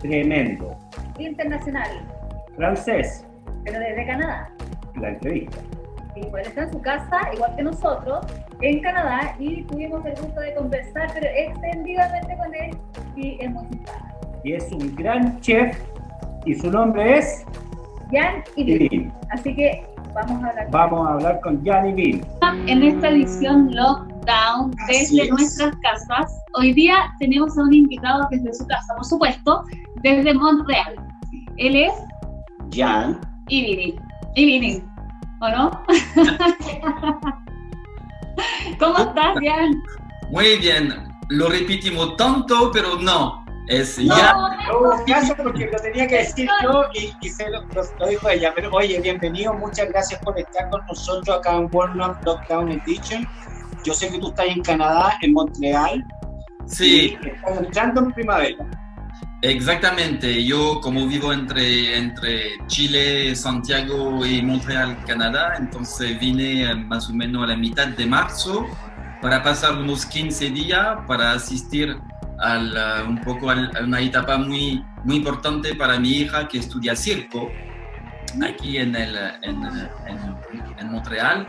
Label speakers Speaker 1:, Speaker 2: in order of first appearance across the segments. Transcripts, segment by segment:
Speaker 1: Tremendo.
Speaker 2: Internacional,
Speaker 1: Francés,
Speaker 2: pero desde Canadá.
Speaker 1: la entrevista.
Speaker 2: Y pues está en su casa, igual que nosotros, en Canadá, y tuvimos el gusto de conversar, pero extendidamente con él, y es muy simpático.
Speaker 1: Y es un gran chef, y su nombre es
Speaker 2: Jan y Bill.
Speaker 1: Bill.
Speaker 2: Así que vamos a hablar.
Speaker 1: Vamos a hablar con Jan y Bill.
Speaker 2: En esta edición Lockdown
Speaker 1: Así
Speaker 2: desde
Speaker 1: es.
Speaker 2: nuestras casas, hoy día tenemos a un invitado desde su casa, por supuesto, desde Montreal. Él es
Speaker 1: Jan.
Speaker 2: Ibini, ¿o no? ¿Cómo estás, Jan?
Speaker 3: Muy bien, lo repetimos tanto, pero no, es
Speaker 2: No,
Speaker 3: ya.
Speaker 1: No hubo caso porque lo tenía que decir yo y se lo dijo ella. Pero oye, bienvenido, muchas gracias por estar con nosotros acá en World Lockdown Edition. Yo sé que tú estás en Canadá, en Montreal,
Speaker 3: Sí,
Speaker 1: y estás entrando en primavera.
Speaker 3: exactamente. Yo como vivo entre Chile, Santiago y Montreal, Canadá, entonces vine más o menos a la mitad de marzo para pasar unos 15 días para asistir un poco a una etapa muy importante para mi hija que estudia circo aquí en Montreal,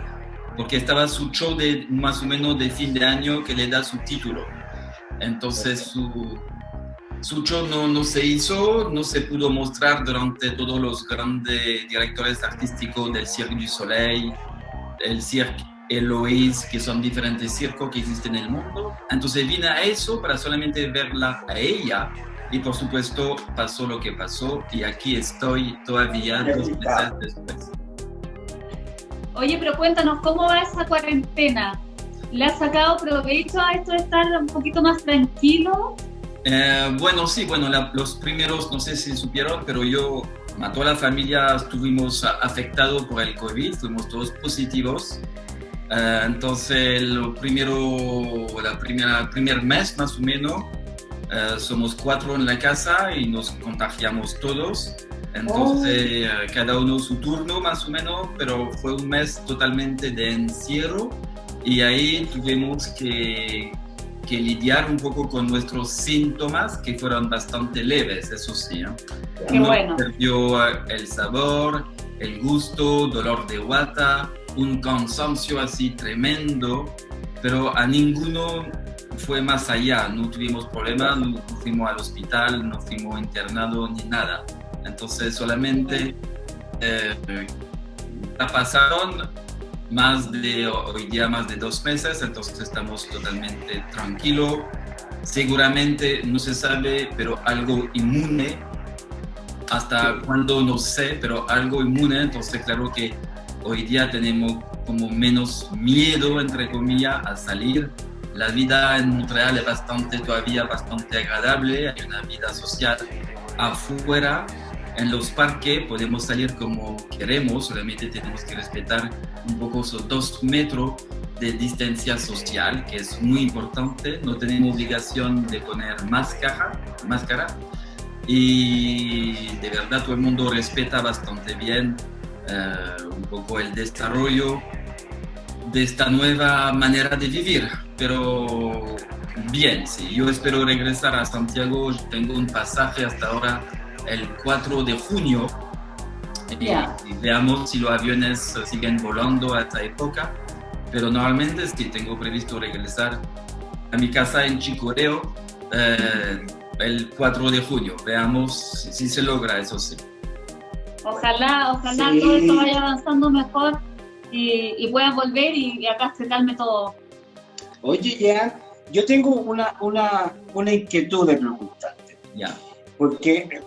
Speaker 3: porque estaba su show de más o menos de fin de año que le da su título. Entonces su show no se hizo, no se pudo mostrar durante todos los grandes directores artísticos del Cirque du Soleil, el Cirque Eloise, que son diferentes circos que existen en el mundo. Entonces vine a eso para solamente verla a ella y por supuesto pasó lo que pasó y aquí estoy todavía 2 meses después.
Speaker 2: Oye, pero cuéntanos, ¿cómo va esa cuarentena? ¿Le has sacado provecho a esto de estar un poquito más tranquilo?
Speaker 3: Bueno, sí, los primeros, no sé si supieron, pero toda la familia estuvimos afectados por el COVID, fuimos todos positivos. Entonces, el primer mes más o menos, somos 4 en la casa y nos contagiamos todos. Entonces, cada uno su turno más o menos, pero fue un mes totalmente de encierro y ahí tuvimos que lidiar un poco con nuestros síntomas que fueron bastante leves, eso sí.
Speaker 2: Qué bueno.
Speaker 3: Perdió el sabor, el gusto, dolor de guata, un cansancio así tremendo, pero a ninguno fue más allá, no tuvimos problemas, no fuimos al hospital, no fuimos internados ni nada. Entonces solamente pasaron hoy día más de 2 meses, entonces estamos totalmente tranquilos. Seguramente no se sabe, pero algo inmune, hasta cuando no sé, pero algo inmune, entonces claro que hoy día tenemos como menos miedo, entre comillas, a salir. La vida en Montreal es todavía bastante agradable, hay una vida social afuera. En los parques podemos salir como queremos, solamente tenemos que respetar un poco esos 2 metros de distancia social, que es muy importante. No tenemos obligación de poner máscara y de verdad todo el mundo respeta bastante bien un poco el desarrollo de esta nueva manera de vivir. Pero bien, sí, yo espero regresar a Santiago, tengo un pasaje hasta ahora el 4 de junio y veamos si los aviones siguen volando a esta época, pero normalmente es que tengo previsto regresar a mi casa en Chicureo el 4 de junio, veamos si se logra, eso sí.
Speaker 2: Ojalá
Speaker 1: Sí.
Speaker 2: todo esto vaya avanzando mejor y puedan volver y acá se calme todo.
Speaker 1: Oye, Jan, yo tengo una inquietud de preguntarte.
Speaker 3: Ya.
Speaker 1: Porque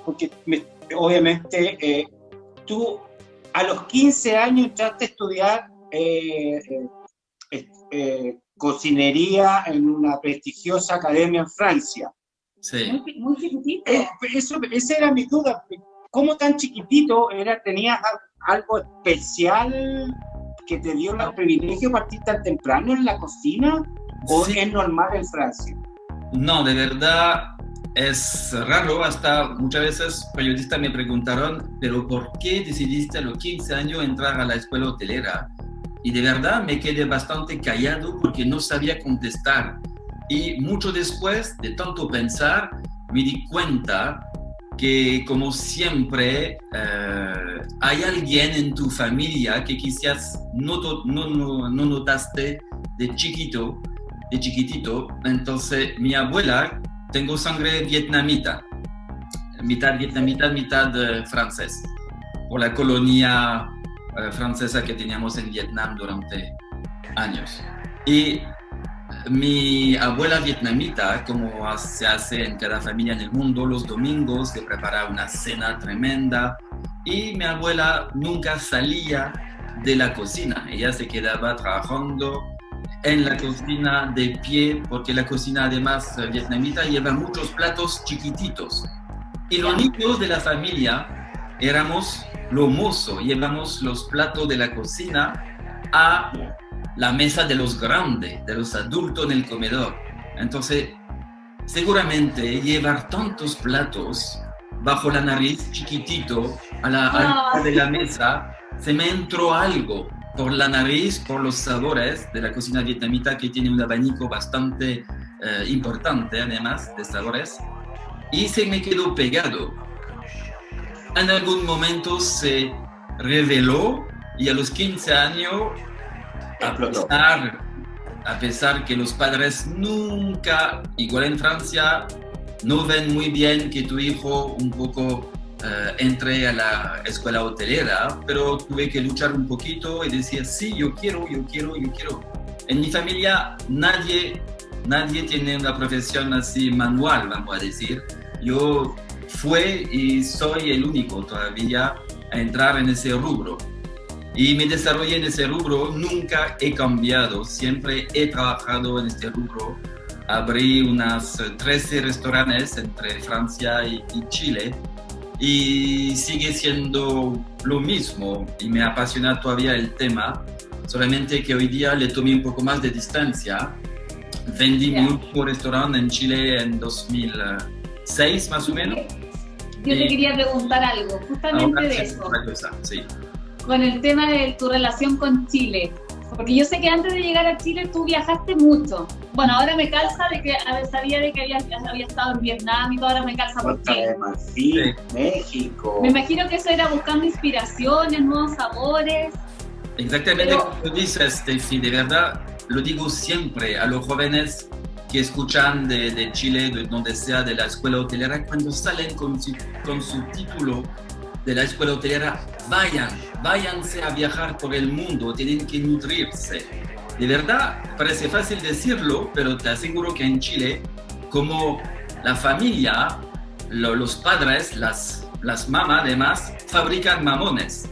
Speaker 1: obviamente tú a los 15 años entraste a estudiar cocinería en una prestigiosa academia en Francia.
Speaker 3: Sí.
Speaker 2: Muy chiquitito.
Speaker 1: Esa era mi duda. ¿Cómo tan chiquitito tenías algo especial que te dio el privilegio de partir tan temprano en la cocina? ¿O
Speaker 3: Sí.
Speaker 1: es normal en Francia?
Speaker 3: No, de verdad es raro, hasta muchas veces periodistas me preguntaron, pero ¿por qué decidiste a los 15 años entrar a la escuela hotelera? Y de verdad me quedé bastante callado porque no sabía contestar. Y mucho después de tanto pensar, me di cuenta que como siempre hay alguien en tu familia que quizás no notaste de chiquitito. Entonces mi abuela, tengo sangre vietnamita, mitad vietnamita, mitad francés, por la colonia francesa que teníamos en Vietnam durante años. Y mi abuela vietnamita, como se hace en cada familia en el mundo, los domingos se prepara una cena tremenda y mi abuela nunca salía de la cocina. Ella se quedaba trabajando en la cocina de pie, porque la cocina además vietnamita lleva muchos platos chiquititos. Y los niños de la familia éramos los mozos, llevamos los platos de la cocina a la mesa de los grandes, de los adultos en el comedor. Entonces, seguramente llevar tantos platos bajo la nariz, chiquitito, a la altura de la mesa, se me entró algo por la nariz, por los sabores de la cocina vietnamita, que tiene un abanico bastante importante, además, de sabores, y se me quedó pegado. En algún momento se reveló y a los 15 años, a pesar que los padres nunca, igual en Francia, no ven muy bien que tu hijo un poco entre a la escuela hotelera, pero tuve que luchar un poquito y decir, sí, yo quiero. En mi familia nadie tiene una profesión así manual, vamos a decir. Yo fui y soy el único todavía a entrar en ese rubro. Y me desarrollé en ese rubro, nunca he cambiado, siempre he trabajado en este rubro. Abrí unas 13 restaurantes entre Francia y Chile y sigue siendo lo mismo y me apasiona todavía el tema, solamente que hoy día le tomé un poco más de distancia. Vendí mi último restaurante en Chile en 2006 más o menos.
Speaker 2: Yo te quería preguntar algo, justamente de eso.
Speaker 3: Sí.
Speaker 2: Con el tema de tu relación con Chile, porque yo sé que antes de llegar a Chile tú viajaste mucho. Bueno, ahora me calza de que sabía de que había estado en Vietnam y todo, ahora me calza por Chile.
Speaker 1: Sí, México.
Speaker 2: Me imagino que eso era buscando inspiraciones, nuevos sabores.
Speaker 3: Exactamente como tú dices, Steffi, de verdad lo digo siempre a los jóvenes que escuchan de Chile, de donde sea, de la escuela hotelera, cuando salen con su título de la escuela hotelera, váyanse a viajar por el mundo, tienen que nutrirse. De verdad, parece fácil decirlo, pero te aseguro que en Chile, como la familia, los padres, las mamás además, fabrican mamones.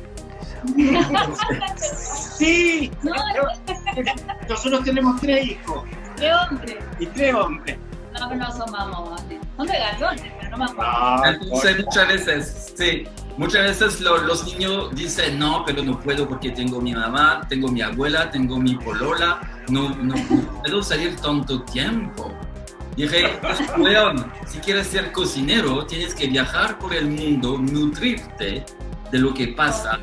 Speaker 1: Sí, nosotros tenemos 3 hijos.
Speaker 2: 3 hombres.
Speaker 1: Y 3 hombres.
Speaker 2: No, pero no son mamones. Son regalones, pero no me acuerdo.
Speaker 3: Entonces, muchas veces los niños dicen, no, pero no puedo porque tengo mi mamá, tengo mi abuela, tengo mi polola, no puedo salir tanto tiempo. Dije, weón, si quieres ser cocinero, tienes que viajar por el mundo, nutrirte de lo que pasa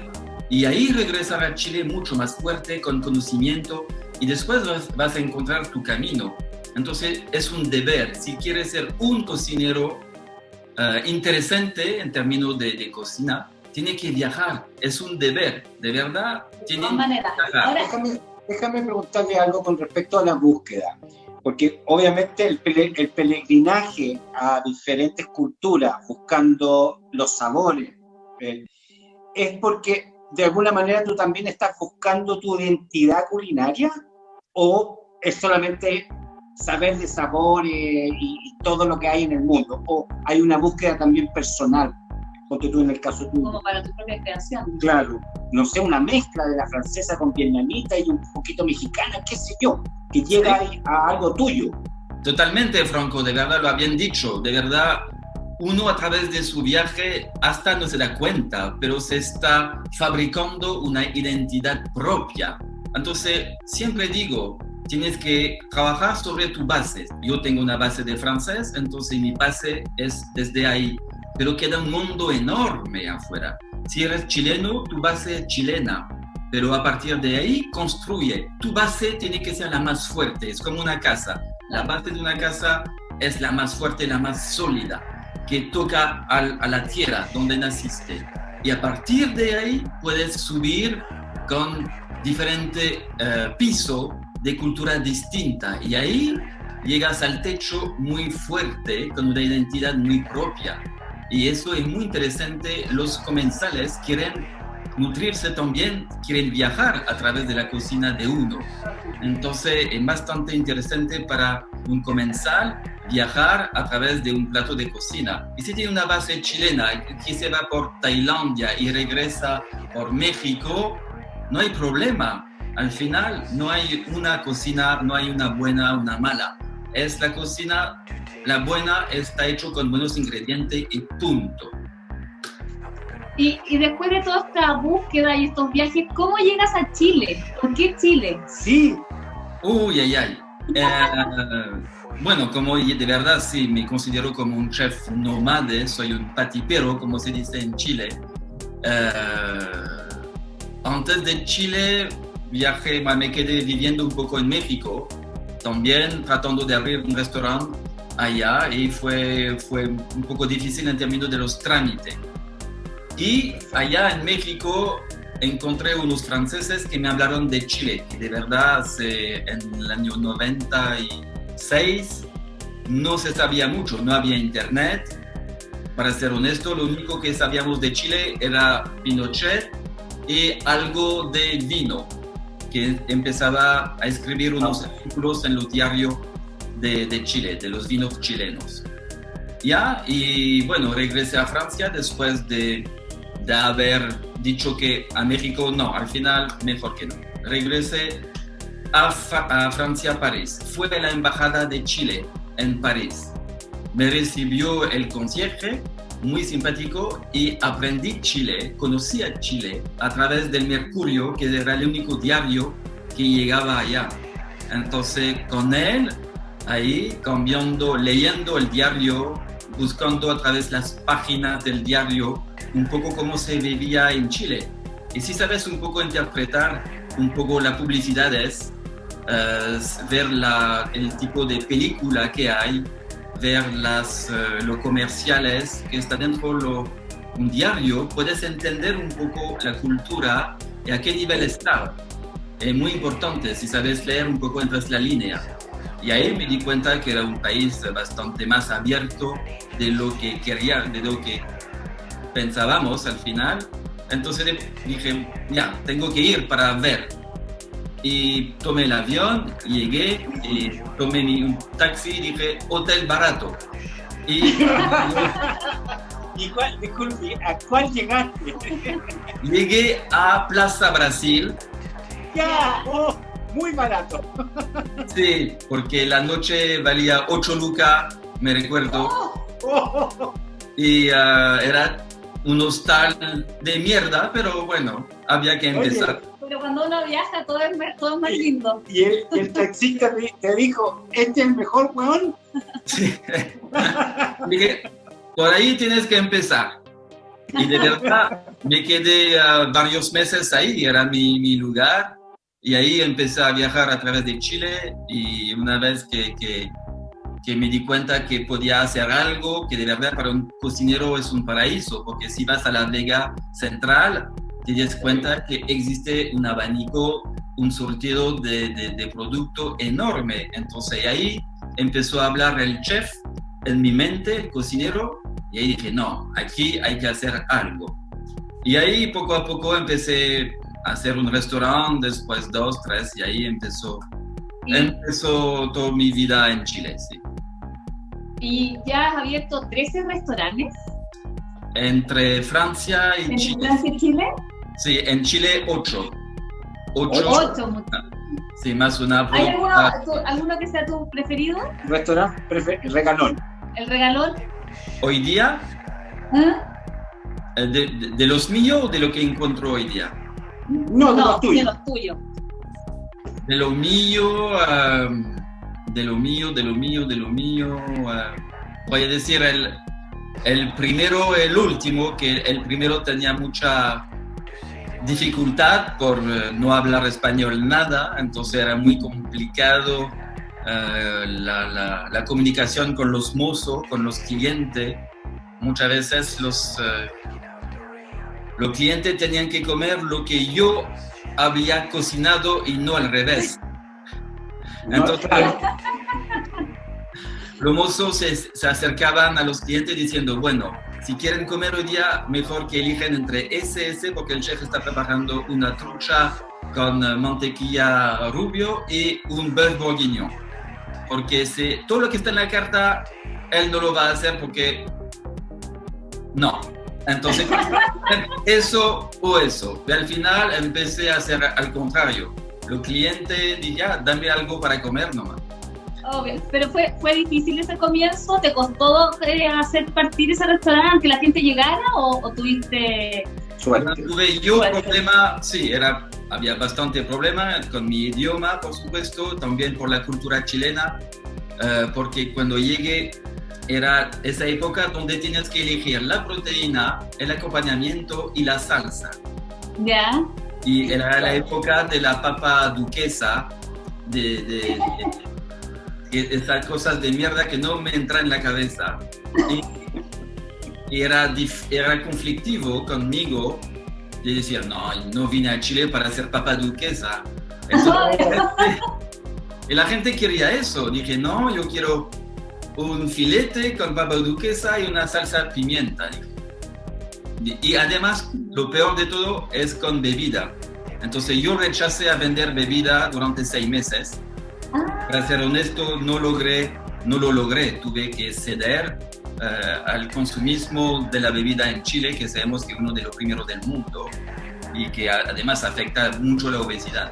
Speaker 3: y ahí regresar a Chile mucho más fuerte, con conocimiento, y después vas a encontrar tu camino. Entonces es un deber. Si quieres ser un cocinero interesante en términos de cocina, tiene que viajar. Es un deber, de verdad.
Speaker 2: De todas maneras. Ahora,
Speaker 1: déjame preguntarle algo con respecto a la búsqueda, porque obviamente el peregrinaje a diferentes culturas buscando los sabores es porque de alguna manera tú también estás buscando tu identidad culinaria, o es solamente saber de sabores y todo lo que hay en el mundo, o hay una búsqueda también personal, porque tú en el caso tuyo.
Speaker 2: Como para tu propia creación.
Speaker 1: Claro, no sé, una mezcla de la francesa con vietnamita y un poquito mexicana, qué sé yo, que llega a algo tuyo.
Speaker 3: Totalmente, Franco, de verdad lo habían dicho, de verdad. Uno a través de su viaje hasta no se da cuenta, pero se está fabricando una identidad propia. Entonces, siempre digo, tienes que trabajar sobre tu base. Yo tengo una base de francés, entonces mi base es desde ahí. Pero queda un mundo enorme afuera. Si eres chileno, tu base es chilena. Pero a partir de ahí, construye. Tu base tiene que ser la más fuerte. Es como una casa. La base de una casa es la más fuerte, la más sólida. que toca a la tierra donde naciste. Y a partir de ahí puedes subir con diferente piso de cultura distinta. Y ahí llegas al techo muy fuerte, con una identidad muy propia. Y eso es muy interesante. Los comensales quieren nutrirse también, quieren viajar a través de la cocina de uno. Entonces es bastante interesante para un comensal viajar a través de un plato de cocina. Y si tiene una base chilena que se va por Tailandia y regresa por México, no hay problema. Al final no hay una cocina, no hay una buena, una mala. Es la cocina, la buena está hecho con buenos ingredientes y punto.
Speaker 2: Y después de toda esta búsqueda y estos viajes, ¿cómo llegas a Chile? ¿Por qué Chile?
Speaker 1: Sí.
Speaker 3: Uy, ay, ay. Bueno, como de verdad sí, me considero como un chef nómade, soy un patipero, como se dice en Chile. Antes de Chile viajé, me quedé viviendo un poco en México, también tratando de abrir un restaurante allá y fue un poco difícil en términos de los trámites. Y allá en México encontré unos franceses que me hablaron de Chile, que de verdad en el año 96 no se sabía mucho, no había internet. Para ser honesto, lo único que sabíamos de Chile era Pinochet y algo de vino, que empezaba a escribir unos artículos en los diarios de Chile, de los vinos chilenos. Ya, y bueno, regresé a Francia después de haber dicho que a México no, al final mejor que no. Regresé a Francia, París. Fue a la embajada de Chile en París. Me recibió el concierge, muy simpático, y aprendí Chile, conocí a Chile a través del Mercurio, que era el único diario que llegaba allá. Entonces, con él, ahí, leyendo el diario, buscando a través de las páginas del diario un poco cómo se vivía en Chile. Y si sabes un poco interpretar un poco las publicidades, ver el tipo de película que hay, ver los comerciales que está dentro un diario, puedes entender un poco la cultura y a qué nivel está. Es muy importante si sabes leer un poco entre la línea. Y ahí me di cuenta que era un país bastante más abierto de lo que quería, de lo que pensábamos al final. Entonces dije, ya, tengo que ir para ver. Y tomé el avión, llegué, y tomé un taxi y dije, hotel barato. Y
Speaker 1: Disculpe, ¿a cuál llegaste?
Speaker 3: Llegué a Plaza Brasil.
Speaker 1: Ya, muy barato.
Speaker 3: Sí, porque la noche valía 8 lucas, me recuerdo. Y era un hostal de mierda, pero bueno, había que empezar.
Speaker 2: Oye, pero cuando uno viaja todo es más lindo.
Speaker 1: Y el taxista te dijo, ¿este es el mejor, weón?
Speaker 3: Sí. Dije, por ahí tienes que empezar. Y de verdad me quedé varios meses ahí, era mi lugar. Y ahí empecé a viajar a través de Chile y una vez que me di cuenta que podía hacer algo, que de verdad para un cocinero es un paraíso, porque si vas a la Vega Central, te das cuenta que existe un abanico, un surtido de producto enorme. Entonces ahí empezó a hablar el chef en mi mente, el cocinero, y ahí dije, no, aquí hay que hacer algo. Y ahí poco a poco empecé a hacer un restaurante, después 2, 3, y ahí empezó toda mi vida en Chile, sí.
Speaker 2: ¿Y ya has abierto 13 restaurantes?
Speaker 3: Entre Francia y Chile.
Speaker 2: ¿En Francia y Chile?
Speaker 3: Sí, en Chile 8.
Speaker 2: 8.
Speaker 3: Sí, más una.
Speaker 2: ¿Hay alguno que sea tu preferido?
Speaker 1: Restaurante Regalón.
Speaker 2: ¿El Regalón?
Speaker 3: Hoy día, de los míos o de lo que encuentro hoy día.
Speaker 1: No, de los tuyos.
Speaker 2: De los tuyos.
Speaker 3: De lo mío. Voy a decir el primero, el último, que el primero tenía mucha dificultad por no hablar español nada, entonces era muy complicado la comunicación con los mozos, con los clientes, muchas veces los clientes tenían que comer lo que yo había cocinado y no al revés. Entonces, los mozos se acercaban a los clientes diciendo, bueno, si quieren comer hoy día, mejor que eligen entre ese, porque el chef está preparando una trucha con mantequilla rubio y un beurre bourguignon. Porque todo lo que está en la carta, él no lo va a hacer porque no. Entonces, eso o eso. Y al final empecé a hacer al contrario. Los clientes dijeron, dame algo para comer nomás.
Speaker 2: Obvio, pero fue difícil ese comienzo, ¿te costó hacer partir ese restaurante, que la gente llegara o tuviste
Speaker 1: suerte?
Speaker 3: Tuve yo problema, sí, había bastante problema con mi idioma, por supuesto, también por la cultura chilena, porque cuando llegué era esa época donde tienes que elegir la proteína, el acompañamiento y la salsa.
Speaker 2: ¿Ya?
Speaker 3: Y era la época de la papa duquesa, de esas cosas de mierda que no me entran en la cabeza. Y era conflictivo conmigo de decir, no vine a Chile para hacer papa duquesa. Y la gente quería eso. Dije, no, yo quiero un filete con papa duquesa y una salsa pimienta. Y además, lo peor de todo es con bebida. Entonces yo rechacé a vender bebida durante 6 meses. Para ser honesto, no lo logré. Tuve que ceder al consumismo de la bebida en Chile, que sabemos que es uno de los primeros del mundo y que además afecta mucho la obesidad.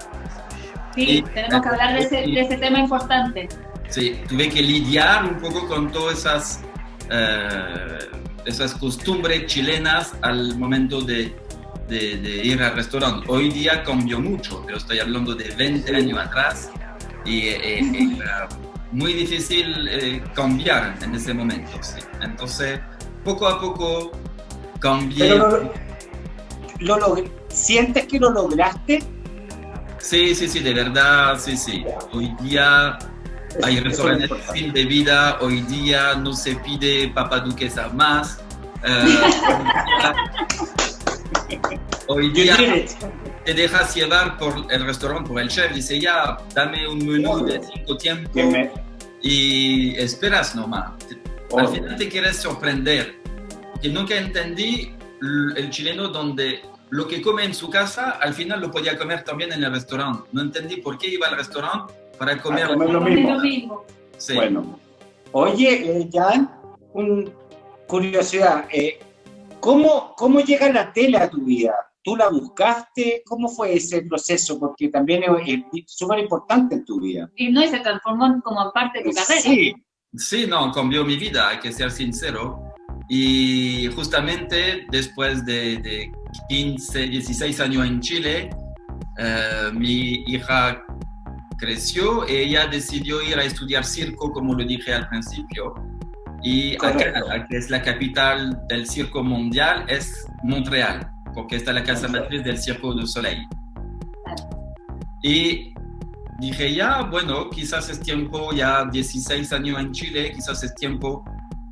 Speaker 2: Sí, tenemos que hablar de ese tema importante.
Speaker 3: Sí, tuve que lidiar un poco con todas esas costumbres chilenas al momento de ir al restaurante. Hoy día cambió mucho, pero estoy hablando de 20 años atrás. Y era muy difícil cambiar en ese momento, sí. Entonces, poco a poco cambié.
Speaker 1: Pero ¿sientes que lo lograste?
Speaker 3: Sí, de verdad, sí. Hoy día hay restaurantes sin bebida, hoy día no se pide papa duquesa más. Hoy día te dejas llevar por el restaurante, por el chef, dice ya, dame un menú de 5 tiempos y esperas nomás. Al final te quieres sorprender, porque nunca entendí el chileno donde lo que come en su casa, al final lo podía comer también en el restaurante. No entendí por qué iba al restaurante para comer
Speaker 1: lo mismo.
Speaker 3: Sí.
Speaker 1: Bueno, oye, Jan, curiosidad, ¿cómo llega la tele a tu vida? ¿Tú la buscaste? ¿Cómo fue ese proceso? Porque también es súper importante en tu vida.
Speaker 2: Y se transformó como parte de tu carrera.
Speaker 3: Sí, no, cambió mi vida, hay que ser sincero. Y justamente después de 15, 16 años en Chile, mi hija creció y ella decidió ir a estudiar circo, como lo dije al principio. Y a Canadá, que es la capital del circo mundial, es Montreal, porque está la casa matriz del Cirque du Soleil. Y dije, bueno, quizás es tiempo, ya 16 años en Chile, quizás es tiempo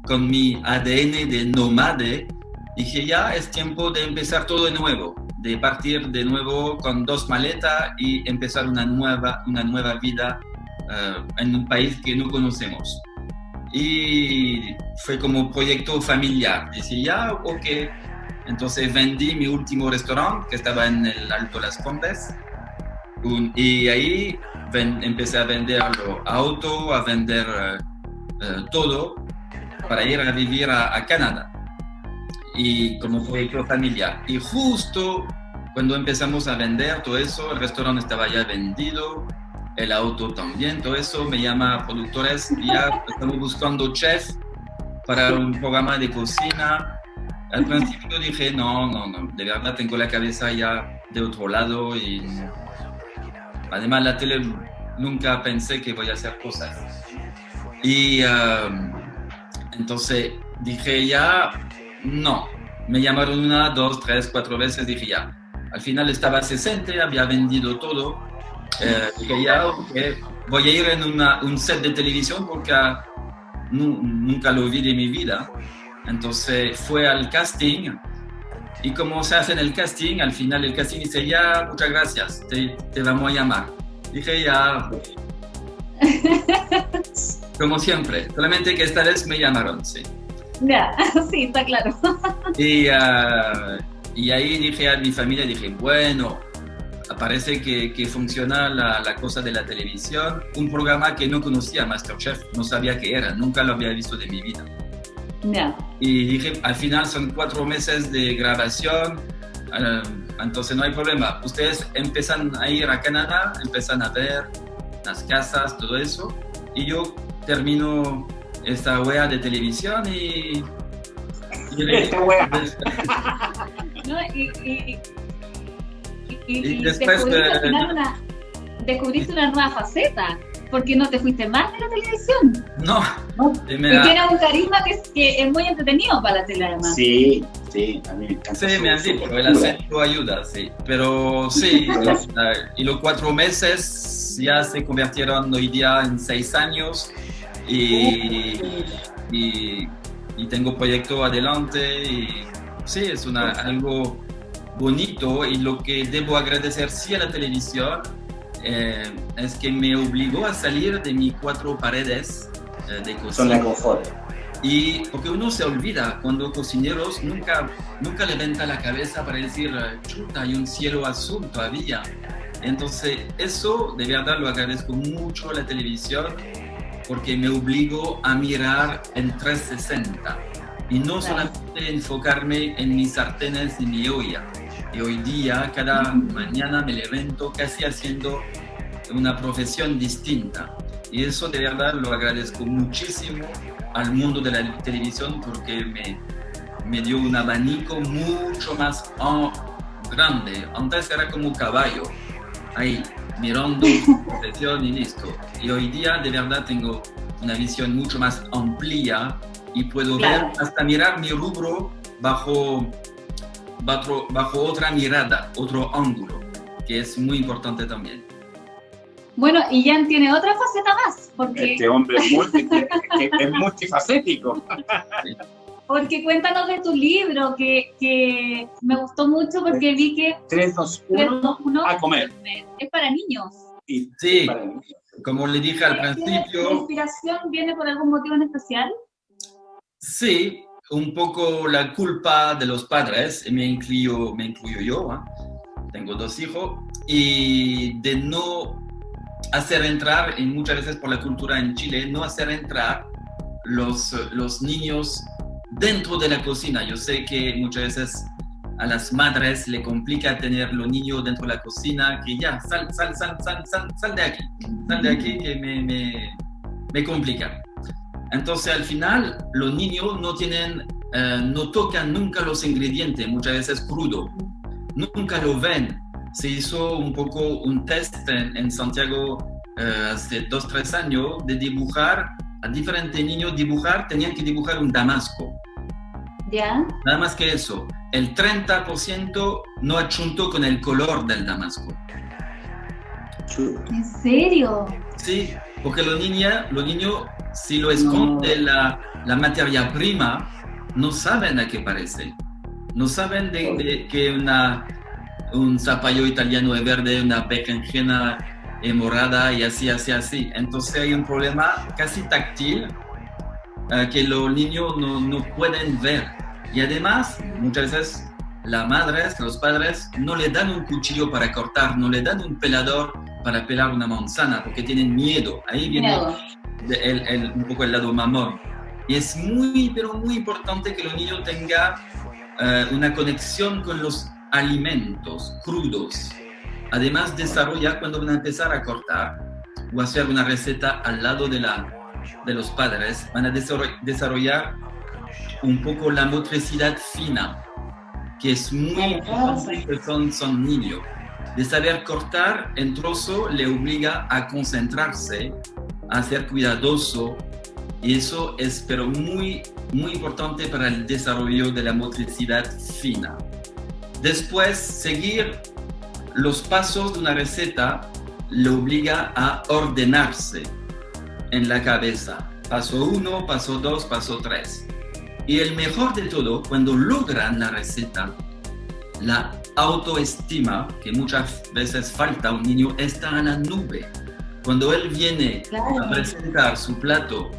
Speaker 3: con mi ADN de nómade, dije, es tiempo de empezar todo de nuevo, de partir de nuevo con 2 maletas y empezar una nueva vida en un país que no conocemos. Y fue como proyecto familiar, dije, ok. Entonces vendí mi último restaurante que estaba en el Alto Las Condes y ahí empecé a vender autos, a vender todo para ir a vivir a Canadá y como proyecto familiar. Y justo cuando empezamos a vender todo eso, el restaurante estaba ya vendido, el auto también, todo eso, me llama productores, ya estamos buscando chef para un programa de cocina. Al principio dije, no, de verdad tengo la cabeza ya de otro lado y además la tele nunca pensé que voy a hacer cosas. Y entonces dije no. Me llamaron 1, 2, 3, 4 veces, dije Al final estaba 60, había vendido todo. Dije okay, voy a ir en un set de televisión porque nunca lo vi de mi vida. Entonces fue al casting y como se hace en el casting, al final el casting dice, ya, muchas gracias, te vamos a llamar. Dije, ya, como siempre, solamente que esta vez me llamaron, sí.
Speaker 2: Ya, sí, está claro.
Speaker 3: Y ahí dije a mi familia, dije, bueno, parece que funciona la cosa de la televisión, un programa que no conocía, MasterChef, no sabía qué era, nunca lo había visto de mi vida.
Speaker 2: Ya.
Speaker 3: Y dije, al final son 4 meses de grabación, entonces no hay problema. Ustedes empiezan a ir a Canadá, empiezan a ver las casas, todo eso, y yo termino esta wea de televisión y
Speaker 1: esta wea.
Speaker 2: No,
Speaker 3: y después
Speaker 2: descubriste una nueva faceta, porque no te fuiste más de la televisión.
Speaker 3: no,
Speaker 2: Y tiene un carisma que es muy entretenido para la tele, además.
Speaker 1: Sí, a mí me encanta.
Speaker 3: sí, me han dicho, el acento ayuda, sí, pero sí, y los 4 meses ya se convirtieron hoy día en 6 años y tengo proyecto adelante y sí, es algo bonito, y lo que debo agradecer sí a la televisión es que me obligó a salir de mis 4 paredes de cocina.
Speaker 1: Son la confort.
Speaker 3: Y porque uno se olvida, cuando cocineros nunca levanta la cabeza para decir, chuta, hay un cielo azul todavía. Entonces eso de verdad lo agradezco mucho a la televisión, porque me obligó a mirar en 360 y no solamente enfocarme en mis sartenes y mi olla. Y hoy día, cada mañana me levanto casi haciendo una profesión distinta. Y eso de verdad lo agradezco muchísimo al mundo de la televisión, porque me dio un abanico mucho más grande. Antes era como caballo, ahí, mirando su profesión y listo. Y hoy día de verdad tengo una visión mucho más amplia y puedo ver, hasta mirar mi rubro bajo otra mirada, otro ángulo, que es muy importante también.
Speaker 2: Bueno, y Jan tiene otra faceta más, porque...
Speaker 1: Este hombre es multifacético.
Speaker 2: Porque cuéntanos de tu libro, que me gustó mucho porque vi que...
Speaker 1: 3, 2, 1, a comer.
Speaker 2: Es para niños.
Speaker 1: Y
Speaker 3: sí,
Speaker 1: para niños.
Speaker 3: Como le dije al principio...
Speaker 2: ¿La inspiración viene por algún motivo en especial?
Speaker 3: Sí, un poco la culpa de los padres, me incluyo yo, tengo 2 hijos, y de no hacer entrar, y muchas veces por la cultura en Chile, no hacer entrar los niños dentro de la cocina. Yo sé que muchas veces a las madres le complica tener los niños dentro de la cocina, que ya, sal de aquí, que me complica. Entonces al final los niños no tocan nunca los ingredientes, muchas veces crudo, nunca lo ven. Se hizo un poco un test en Santiago hace 2-3 años de dibujar a diferentes niños, tenían que dibujar un damasco.
Speaker 2: ¿Ya?
Speaker 3: Nada más que eso, el 30% no achuntó con el color del damasco.
Speaker 2: ¿En serio?
Speaker 3: Sí, porque los niños si lo esconde la materia prima, no saben a qué parece. No saben de que un zapallo italiano es verde, una berenjena es morada y así. Entonces hay un problema casi táctil que los niños no pueden ver. Y además, muchas veces las madres, los padres, no le dan un cuchillo para cortar, no le dan un pelador para pelar una manzana, porque tienen miedo. Ahí viene un poco el lado mamón. Y es muy, pero muy importante que los niños tengan una conexión con los alimentos crudos. Además, desarrollar cuando van a empezar a cortar o hacer una receta al lado de los padres, van a desarrollar un poco la motricidad fina, que es muy importante, que son niños. De saber cortar en trozo le obliga a concentrarse, a ser cuidadoso, y eso es pero muy, muy importante para el desarrollo de la motricidad fina. Después, seguir los pasos de una receta le obliga a ordenarse en la cabeza. Paso 1, paso 2, paso 3. Y el mejor de todo, cuando logran la receta, la autoestima, que muchas veces falta a un niño, está a la nube. Cuando él viene a presentar su plato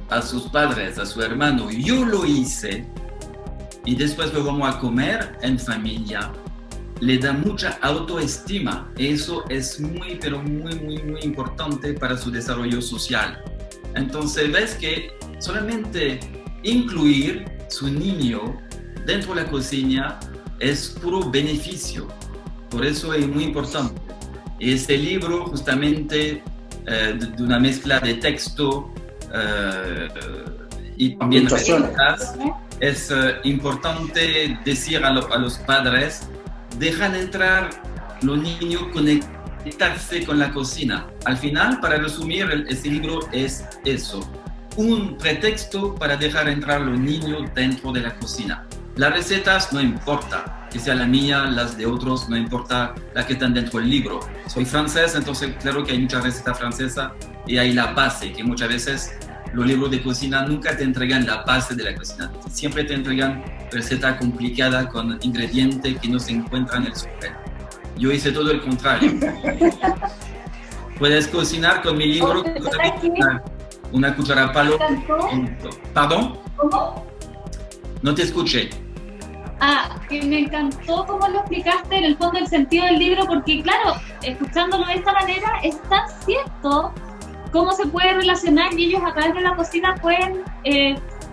Speaker 3: a sus padres, a su hermano, yo lo hice, y después lo vamos a comer en familia, le da mucha autoestima. Eso es muy, pero muy, muy, muy importante para su desarrollo social. Entonces, ves que solamente incluir su niño dentro de la cocina es puro beneficio. Por eso es muy importante. Este libro, justamente, de una mezcla de texto y también recetas, es importante decir a los padres, dejan entrar los niños, conectarse con la cocina. Al final, para resumir, este libro es eso, un pretexto para dejar entrar los niños dentro de la cocina. Las recetas no importa, que sea la mía, las de otros, no importa las que están dentro del libro. Soy francés, entonces claro que hay muchas recetas francesas y hay la base, que muchas veces los libros de cocina nunca te entregan la base de la cocina. Siempre te entregan recetas complicadas con ingredientes que no se encuentran en el súper. Yo hice todo el contrario. Puedes cocinar con mi libro con una cuchara palo. ¿Perdón?
Speaker 2: ¿Cómo?
Speaker 3: No te escuché.
Speaker 2: Que me encantó cómo lo explicaste, en el fondo, el sentido del libro, porque claro, escuchándolo de esta manera, es tan cierto cómo se puede relacionar y ellos a través de la cocina pueden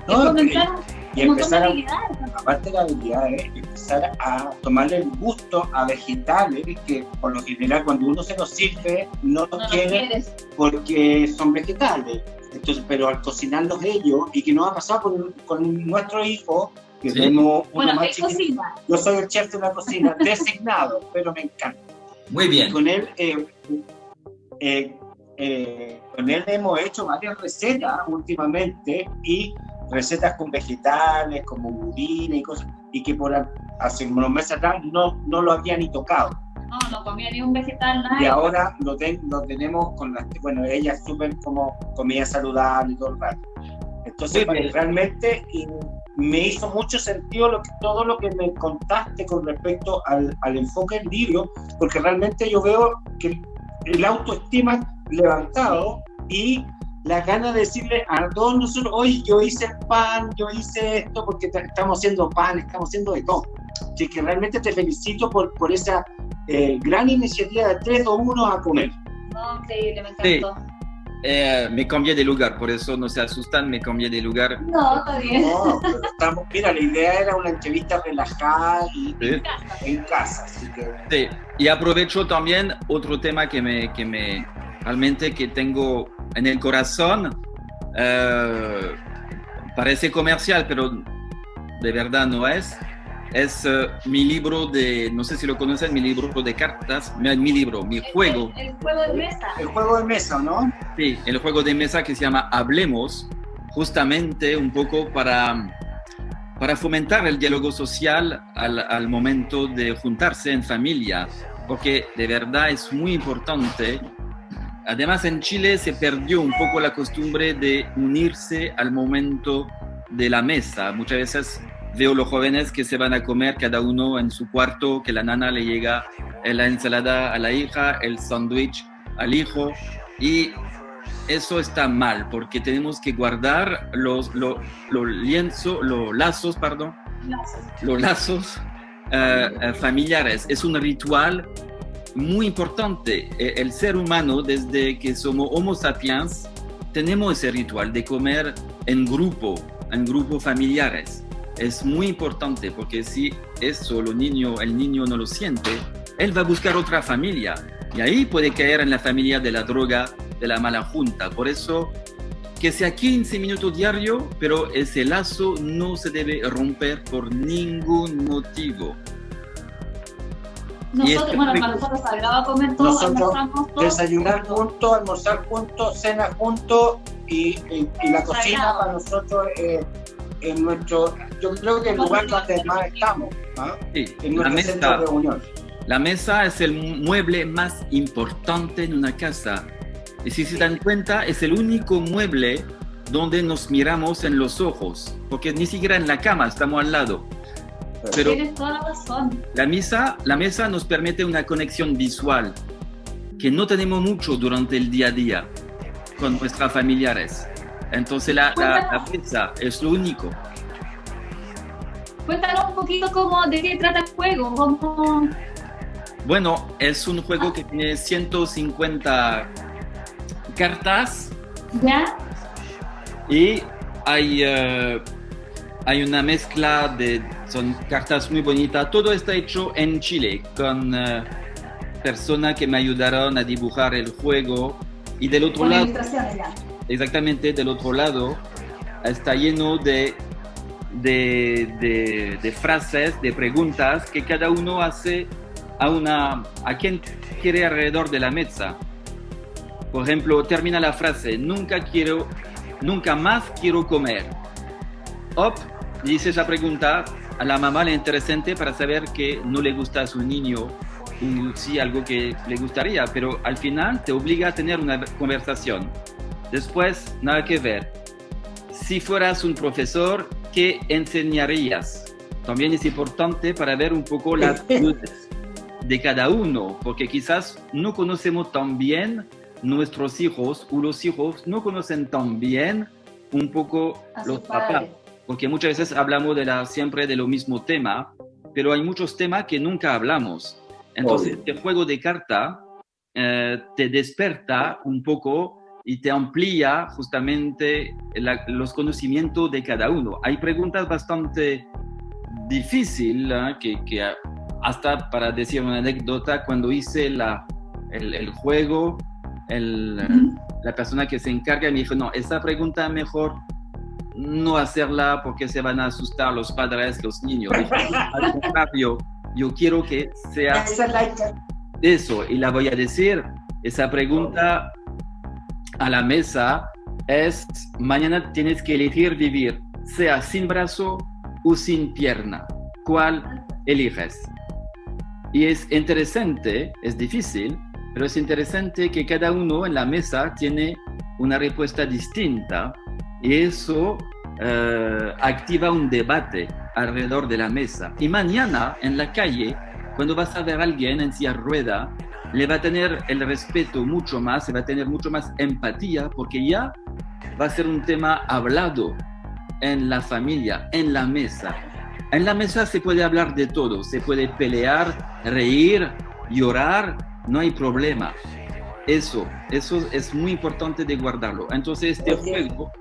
Speaker 2: fomentar un montón de habilidades.
Speaker 1: Aparte de las habilidades, empezar a tomarle el gusto a vegetales que por lo general cuando uno se los sirve no los quiere porque son vegetales. Entonces, pero al cocinarlos ellos, y que nos ha pasado con nuestro hijo, que tenemos uno más chiquito. Yo soy el chef de una cocina designado, pero me encanta.
Speaker 3: Muy bien.
Speaker 1: Con él hemos hecho varias recetas últimamente, y recetas con vegetales, como budines y cosas, y que hace unos meses atrás no lo había ni tocado.
Speaker 2: No comía ni un vegetal, nada.
Speaker 1: Y ahora lo tenemos con bueno, ella es súper como comida saludable y todo el rato. Entonces, realmente me hizo mucho sentido todo lo que me contaste con respecto al enfoque del libro, porque realmente yo veo que el autoestima levantado y la gana de decirle a todos nosotros, oye, yo hice el pan, yo hice esto, porque estamos haciendo pan, estamos haciendo de todo. Así que realmente te felicito por esa gran iniciativa de 3, 2, 1 a comer.
Speaker 2: No, increíble, me encantó.
Speaker 3: Sí. Me cambié de lugar, por eso no se asustan, me cambié de lugar.
Speaker 2: No, está bien.
Speaker 1: No, pero mira, la idea era una entrevista relajada y en casa. Así que...
Speaker 3: Sí, y aprovecho también otro tema que me realmente que tengo en el corazón. Parece comercial, pero de verdad no es. Es mi libro no sé si lo conocen, mi libro de cartas, mi juego.
Speaker 2: El juego de mesa.
Speaker 1: El juego de mesa, ¿no?
Speaker 3: Sí, el juego de mesa que se llama Hablemos, justamente un poco para fomentar el diálogo social al momento de juntarse en familia, porque de verdad es muy importante. Además, en Chile se perdió un poco la costumbre de unirse al momento de la mesa. Muchas veces veo los jóvenes que se van a comer cada uno en su cuarto, que la nana le llega la ensalada a la hija, el sándwich al hijo, y eso está mal, porque tenemos que guardar los lazos familiares. Es un ritual muy importante. El ser humano, desde que somos Homo sapiens, tenemos ese ritual de comer en grupos familiares. Es muy importante, porque si eso el niño no lo siente, él va a buscar otra familia y ahí puede caer en la familia de la droga, de la mala junta. Por eso, que sea 15 minutos diario, pero ese lazo no se debe romper por ningún motivo.
Speaker 2: Nosotros, para nosotros sagrado comer todos, almorzamos todos.
Speaker 1: Desayunar juntos, almorzar juntos, cenar juntos, y la cocina sagrado. Para nosotros en nuestro, yo creo que el lugar donde más estamos,
Speaker 3: sí,
Speaker 1: en nuestro centro de reunión.
Speaker 3: La mesa es el mueble más importante en una casa. Y si se dan cuenta, es el único mueble donde nos miramos en los ojos, porque ni siquiera en la cama estamos al lado. Pero
Speaker 2: tienes toda la razón.
Speaker 3: la mesa nos permite una conexión visual que no tenemos mucho durante el día a día con nuestros familiares. Entonces la mesa es lo único.
Speaker 2: Cuéntanos un poquito de qué trata el juego.
Speaker 3: Bueno, es un juego que tiene 150 cartas.
Speaker 2: ¿Ya?
Speaker 3: Y hay una mezcla son cartas muy bonitas. Todo está hecho en Chile con personas que me ayudaron a dibujar el juego. Y del otro lado, exactamente del otro lado, está lleno de frases, de preguntas que cada uno hace a quien quiere alrededor de la mesa. Por ejemplo, termina la frase: nunca más quiero comer. Dice esa pregunta a la mamá, le interesante para saber que no le gusta a su niño, y sí algo que le gustaría, pero al final te obliga a tener una conversación. Después, nada que ver. Si fueras un profesor, ¿qué enseñarías? También es importante para ver un poco las actitudes de cada uno, porque quizás no conocemos tan bien nuestros hijos, o los hijos no conocen tan bien un poco a los papás, porque muchas veces hablamos siempre de lo mismo tema, pero hay muchos temas que nunca hablamos. Entonces, el juego de carta te desperta un poco y te amplía justamente los conocimientos de cada uno. Hay preguntas bastante difíciles, que hasta para decir una anécdota, cuando hice el juego, la persona que se encarga me dijo: no, esa pregunta mejor no hacerla porque se van a asustar los padres, los niños. Al contrario, yo quiero que sea eso, y la voy a decir. Esa pregunta a la mesa es: mañana tienes que elegir vivir, sea sin brazo o sin pierna. ¿Cuál eliges? Y es interesante, es difícil, pero es interesante que cada uno en la mesa tiene una respuesta distinta, y eso activa un debate alrededor de la mesa. Y mañana en la calle, cuando vas a ver a alguien en silla de ruedas, le va a tener el respeto mucho más, se va a tener mucho más empatía, porque ya va a ser un tema hablado en la familia, en la mesa. En la mesa se puede hablar de todo, se puede pelear, reír, llorar, no hay problema. Eso es muy importante de guardarlo. Entonces este juego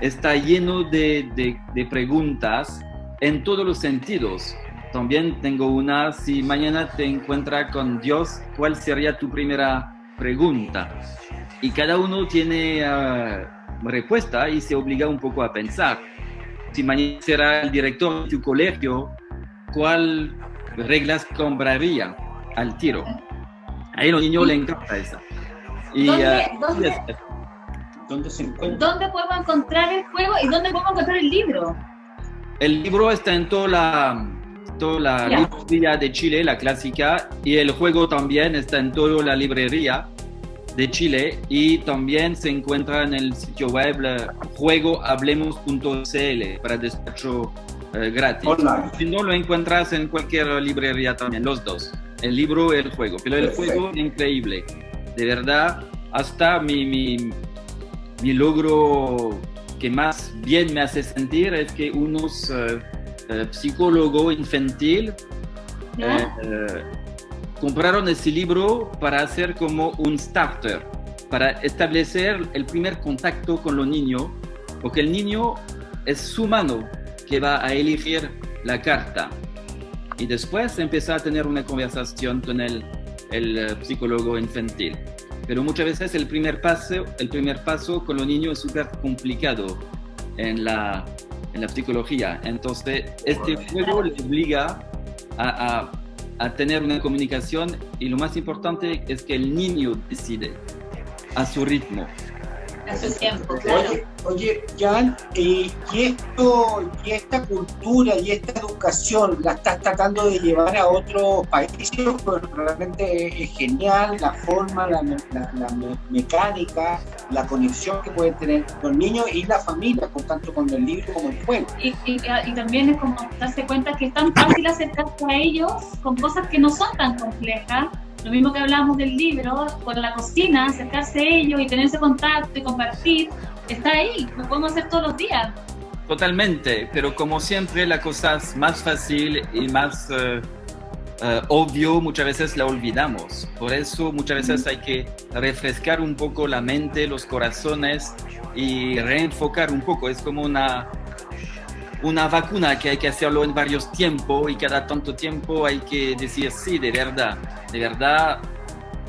Speaker 3: está lleno de preguntas en todos los sentidos. También tengo una: si mañana te encuentras con Dios, ¿cuál sería tu primera pregunta? Y cada uno tiene respuesta y se obliga un poco a pensar. Si mañana será el director de tu colegio, ¿cuál reglas compraría al tiro? A los niños les encanta esa. Y,
Speaker 1: ¿Dónde se encuentra?
Speaker 2: ¿Dónde podemos encontrar el juego y dónde podemos encontrar el libro?
Speaker 3: El libro está en toda la librería de Chile, la clásica, y el juego también está en toda la librería de Chile, y también se encuentra en el sitio web juegohablemos.cl para despacho gratis.
Speaker 1: Online.
Speaker 3: Si no, lo encuentras en cualquier librería también, los dos, el libro y el juego. Pero el juego es increíble, de verdad. Hasta mi logro que más bien me hace sentir es que unos psicólogos infantil compraron ese libro para hacer como un starter, para establecer el primer contacto con los niños, porque el niño es su mano que va a elegir la carta, y después empieza a tener una conversación con el psicólogo infantil. Pero muchas veces el primer paso con los niños es súper complicado en la psicología. Entonces, este juego le obliga a tener una comunicación, y lo más importante es que el niño decide a su ritmo.
Speaker 2: En su tiempo, claro.
Speaker 1: Oye, Jan, y esta cultura y esta educación la estás tratando de llevar a otros países, pues realmente es genial la forma, la mecánica, la conexión que pueden tener los niños y la familia, por tanto con el libro como el juego.
Speaker 2: Y también es como darse cuenta que es tan fácil acercarse a ellos con cosas que no son tan complejas. Lo mismo que hablábamos del libro, con la cocina, acercarse a ellos y tener ese contacto y compartir, está ahí, lo podemos hacer todos los días.
Speaker 3: Totalmente, pero como siempre la cosa es más fácil y más obvio, muchas veces la olvidamos. Por eso muchas veces hay que refrescar un poco la mente, los corazones y reenfocar un poco. Es como una vacuna que hay que hacerlo en varios tiempos y cada tanto tiempo hay que decir sí, de verdad,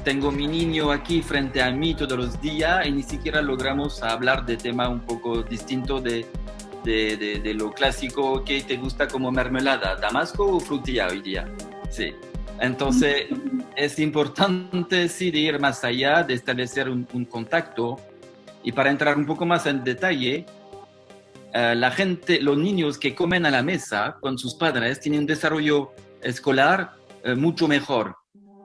Speaker 3: tengo mi niño aquí frente a mí todos los días y ni siquiera logramos hablar de tema un poco distinto de lo clásico que te gusta como mermelada, damasco o frutilla hoy día. Sí. Entonces es importante sí de ir más allá, de establecer un contacto y para entrar un poco más en detalle, los niños que comen a la mesa con sus padres tienen un desarrollo escolar mucho mejor,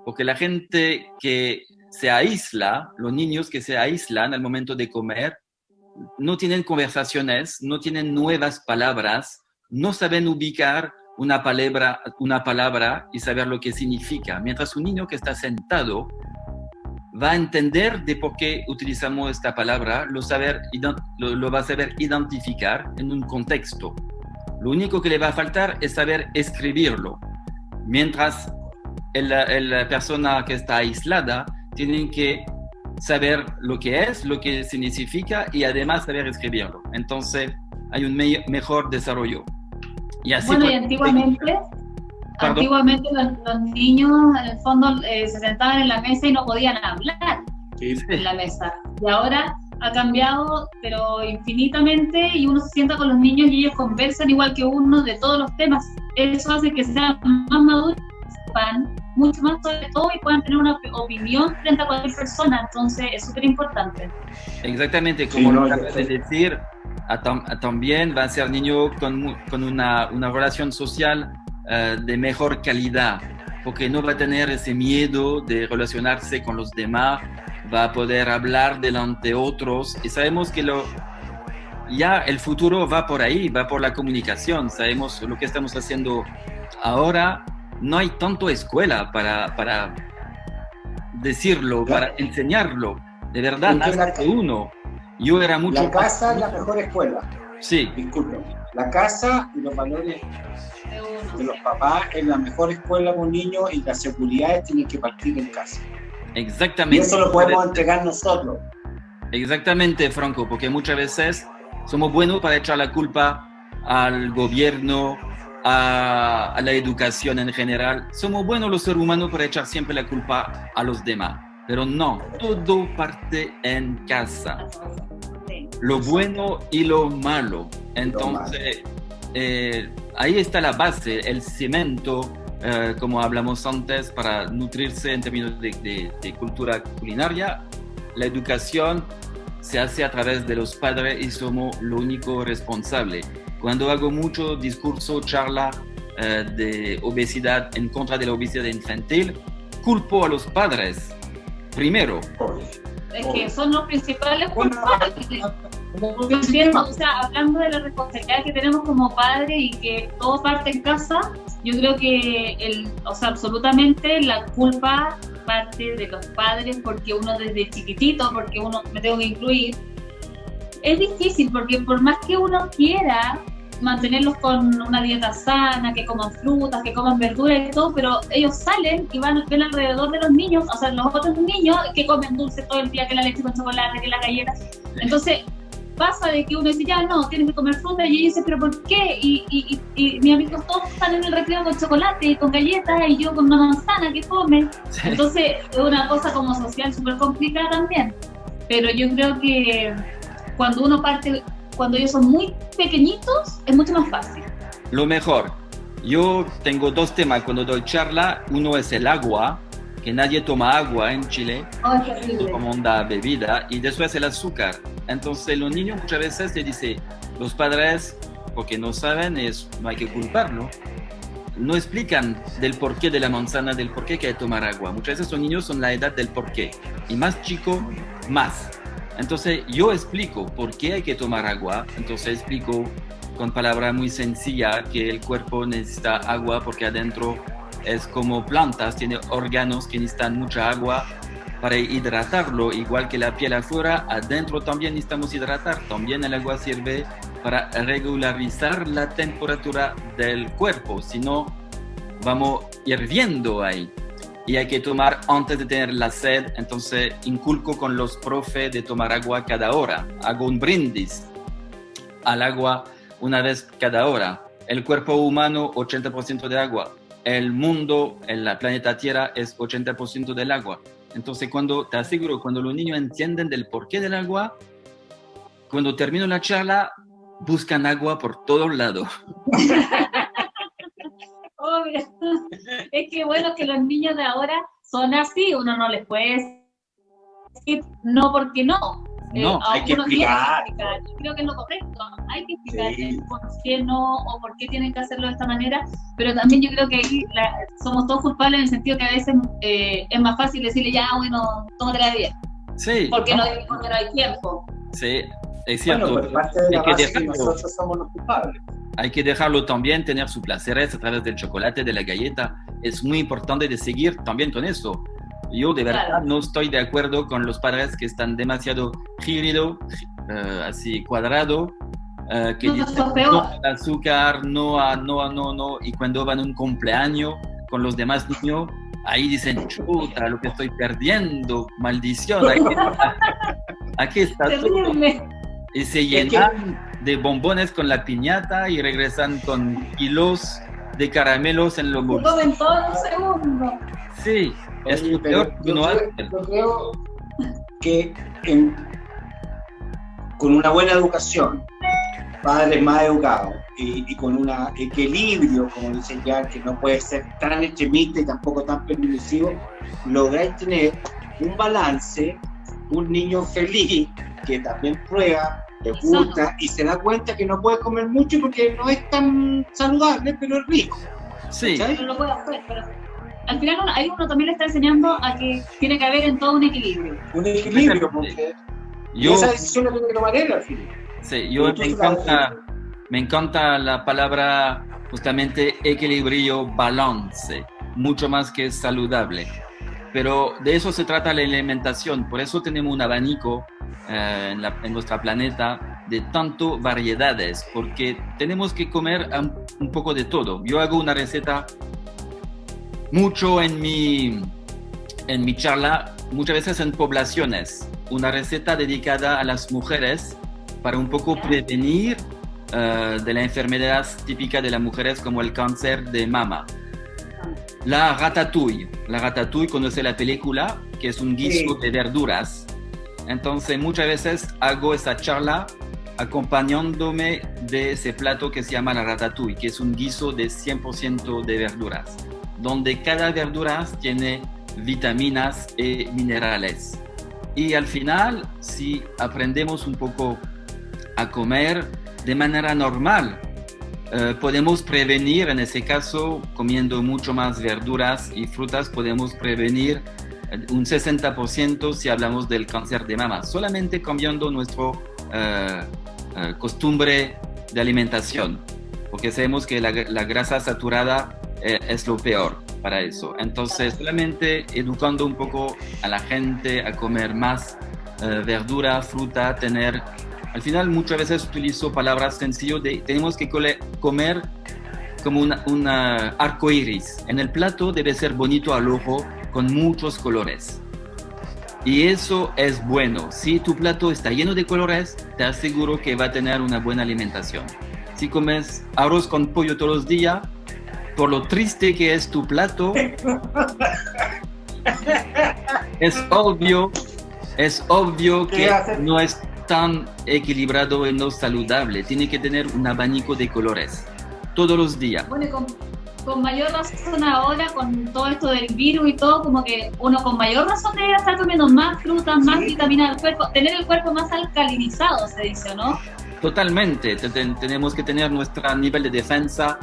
Speaker 3: porque la gente que se aísla, los niños que se aíslan al momento de comer, no tienen conversaciones, no tienen nuevas palabras, no saben ubicar una palabra y saber lo que significa, mientras un niño que está sentado va a entender de por qué utilizamos esta palabra, lo va a saber identificar en un contexto. Lo único que le va a faltar es saber escribirlo, mientras la persona que está aislada tiene que saber lo que es, lo que significa y además saber escribirlo. Entonces hay un mejor desarrollo. Y así
Speaker 2: bueno, y antiguamente los niños en el fondo se sentaban en la mesa y no podían hablar en la mesa. Y ahora ha cambiado, pero infinitamente, y uno se sienta con los niños y ellos conversan igual que uno de todos los temas. Eso hace que sean más maduros, sepan mucho más sobre todo y puedan tener una opinión frente a cualquier persona. Entonces es súper importante.
Speaker 3: Exactamente, como lo acabas de decir, también va a ser niño con una relación social de mejor calidad, porque no va a tener ese miedo de relacionarse con los demás, va a poder hablar delante de otros y sabemos que ya el futuro va por ahí, va por la comunicación. Sabemos lo que estamos haciendo ahora, no hay tanto escuela para decirlo, para enseñarlo, de verdad nace uno. Yo era mucho...
Speaker 1: La casa es la mejor escuela.
Speaker 3: Sí.
Speaker 1: Disculpe. La casa y los valores de los papás es la mejor escuela con niños y las seguridades tienen que partir en casa.
Speaker 3: Exactamente.
Speaker 1: Y eso lo podemos entregar nosotros.
Speaker 3: Exactamente, Franco, porque muchas veces somos buenos para echar la culpa al gobierno, a la educación en general. Somos buenos los seres humanos para echar siempre la culpa a los demás. Pero no, todo parte en casa. Lo bueno y lo malo. Entonces, ahí está la base, el cemento, como hablamos antes, para nutrirse en términos de cultura culinaria. La educación se hace a través de los padres y somos lo único responsable. Cuando hago mucho discurso, charla de obesidad, en contra de la obesidad infantil, culpo a los padres. Primero.
Speaker 2: Es que son los principales culpables. Yo entiendo, o sea, hablando de la responsabilidad que tenemos como padres y que todo parte en casa, yo creo que absolutamente la culpa parte de los padres, porque uno desde chiquitito, porque uno me tengo que incluir, es difícil porque por más que uno quiera mantenerlos con una dieta sana, que coman frutas, que coman verduras y todo, pero ellos salen y ven alrededor de los niños, o sea, los otros niños que comen dulce todo el día, que la leche con chocolate, que la galleta. Entonces pasa de que uno dice, ya no, tienes que comer fruta, y ellos dicen, pero ¿por qué? Y mis amigos todos están en el recreo con chocolate y con galletas, y yo con una manzana, ¿qué comen? Sí. Entonces es una cosa como social súper complicada también, pero yo creo que cuando uno parte, cuando ellos son muy pequeñitos, es mucho más fácil.
Speaker 3: Lo mejor, yo tengo dos temas cuando doy charla. Uno es el agua, que nadie toma agua en Chile, como una bebida, y después el azúcar. Entonces los niños muchas veces te dicen, los padres, porque no saben, no hay que culparlo, no explican del porqué de la manzana, del porqué que hay que tomar agua. Muchas veces los niños son la edad del porqué, y más chico, más. Entonces yo explico por qué hay que tomar agua, entonces explico con palabras muy sencillas que el cuerpo necesita agua porque adentro es como plantas, tiene órganos que necesitan mucha agua para hidratarlo, igual que la piel afuera, adentro también necesitamos hidratar. También el agua sirve para regularizar la temperatura del cuerpo, si no vamos hirviendo ahí. Y hay que tomar antes de tener la sed, entonces inculco con los profes de tomar agua cada hora. Hago un brindis al agua una vez cada hora. El cuerpo humano, 80% de agua. El mundo, en la planeta Tierra, es 80% del agua. Entonces, te aseguro, cuando los niños entienden del porqué del agua, cuando termino la charla, buscan agua por todos lados.
Speaker 2: Obvio. Es que bueno que los niños de ahora son así, uno no les puede decir no porque no.
Speaker 1: No, hay que explicar.
Speaker 2: Yo creo que es lo correcto. Hay que explicar por qué no o por qué tienen que hacerlo de esta manera, pero también yo creo que ahí somos todos culpables en el sentido que a veces es más fácil decirle ya, bueno, tómate la vida.
Speaker 3: Sí.
Speaker 2: Porque no hay tiempo.
Speaker 3: Sí, es cierto.
Speaker 1: Bueno, parte de la base que nosotros somos los culpables.
Speaker 3: Hay que dejarlo también tener sus placeres a través del chocolate, de la galleta. Es muy importante de seguir también con eso. Yo de verdad no estoy de acuerdo con los padres que están demasiado rígidos, así cuadrado, que dicen no al azúcar, no, y cuando van a un cumpleaños con los demás niños, ahí dicen, chuta, lo que estoy perdiendo, maldición, aquí está todo. Y se llenan de bombones con la piñata y regresan con kilos de caramelos en los bolsillos.
Speaker 2: Comen todo en un segundo.
Speaker 3: Sí. Es lo peor que uno hace.
Speaker 1: Yo creo que con una buena educación, padres más educados y con un equilibrio, como dice Jan, que no puede ser tan extremista y tampoco tan permisivo, lográis tener un balance, un niño feliz que también prueba, le gusta y se da cuenta que no puede comer mucho porque no es tan saludable, pero es rico.
Speaker 3: Sí.
Speaker 2: No lo puede hacer, pero al final ahí uno también le está enseñando a que tiene que haber en todo un equilibrio. Un equilibrio,
Speaker 1: porque esa decisión la tiene que tomar él al final.
Speaker 3: Sí, me encanta la palabra justamente equilibrio, balance, mucho más que saludable. Pero de eso se trata la alimentación, por eso tenemos un abanico en nuestro planeta de tanto variedades, porque tenemos que comer un poco de todo. Yo hago una receta mucho en mi charla, muchas veces en poblaciones, una receta dedicada a las mujeres para un poco prevenir de la enfermedad típica de las mujeres como el cáncer de mama. La ratatouille, conoce la película, que es un guiso de verduras. Entonces muchas veces hago esa charla acompañándome de ese plato que se llama la ratatouille, que es un guiso de 100% de verduras, donde cada verdura tiene vitaminas y minerales. Y al final, si aprendemos un poco a comer de manera normal, podemos prevenir, en ese caso, comiendo mucho más verduras y frutas, podemos prevenir un 60% si hablamos del cáncer de mama, solamente cambiando nuestra costumbre de alimentación, porque sabemos que la grasa saturada es lo peor para eso. Entonces, solamente educando un poco a la gente a comer más verdura, fruta, tener... Al final, muchas veces utilizo palabras sencillas de tenemos que comer como un arco iris. En el plato debe ser bonito al ojo, con muchos colores. Y eso es bueno. Si tu plato está lleno de colores, te aseguro que va a tener una buena alimentación. Si comes arroz con pollo todos los días, por lo triste que es tu plato, es obvio que no es tan equilibrado y no saludable. Tiene que tener un abanico de colores. todos los días.
Speaker 2: Bueno, con mayor razón ahora, con todo esto del virus y todo, como que uno con mayor razón debe estar comiendo más frutas, más vitaminas del cuerpo, tener el cuerpo más alcalinizado, se dice, ¿no?
Speaker 3: Totalmente, tenemos que tener nuestro nivel de defensa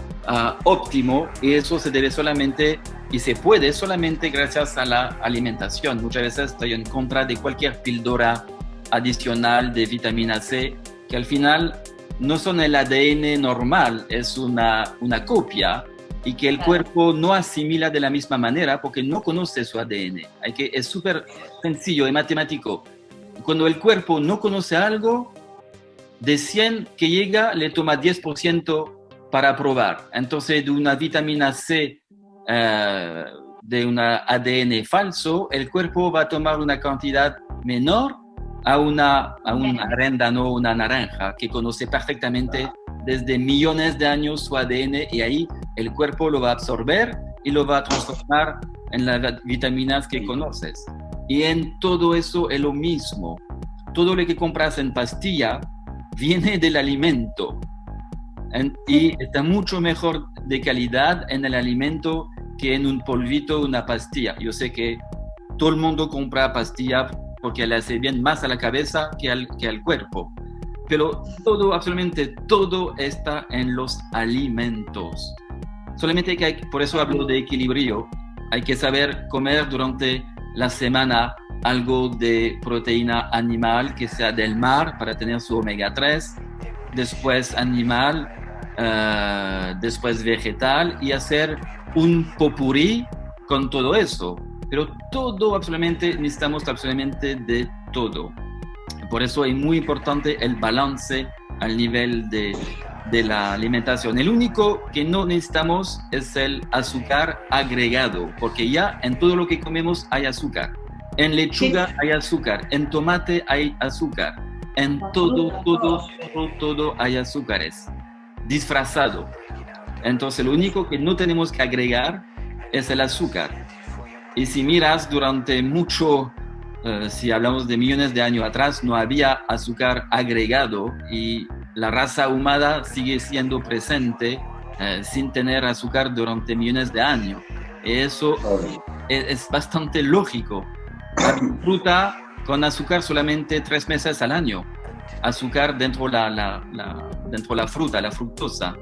Speaker 3: óptimo, y eso se debe solamente, y se puede solamente gracias a la alimentación. Muchas veces estoy en contra de cualquier píldora adicional de vitamina C, que al final no son el ADN normal, es una copia, y que el cuerpo no asimila de la misma manera porque no conoce su ADN. Es súper sencillo y matemático. Cuando el cuerpo no conoce algo, de 100 que llega, le toma 10% para probar. Entonces, de una vitamina C, de un ADN falso, el cuerpo va a tomar una cantidad menor a una arándano, una naranja, que conoce perfectamente desde millones de años su ADN, y ahí el cuerpo lo va a absorber y lo va a transformar en las vitaminas que conoces. Y en todo eso es lo mismo. Todo lo que compras en pastilla viene del alimento, y está mucho mejor de calidad en el alimento que en un polvito, una pastilla. Yo sé que todo el mundo compra pastilla porque le hace bien más a la cabeza que al cuerpo, pero todo, absolutamente todo está en los alimentos. Solamente por eso hablo de equilibrio. Hay que saber comer durante la semana algo de proteína animal que sea del mar para tener su omega 3, después animal, después vegetal, y hacer un popurrí con todo eso. Pero todo, absolutamente, necesitamos absolutamente de todo. Por eso es muy importante el balance al nivel de la alimentación. El único que no necesitamos es el azúcar agregado, porque ya en todo lo que comemos hay azúcar. En lechuga hay azúcar, en tomate hay azúcar, en todo hay azúcares, disfrazado. Entonces lo único que no tenemos que agregar es el azúcar. Y si miras durante mucho, si hablamos de millones de años atrás, no había azúcar agregado, y la raza humana sigue siendo presente sin tener azúcar durante millones de años. Y eso es bastante lógico. La fruta con azúcar solamente 3 meses al año. Azúcar dentro dentro la fruta, la fructosa.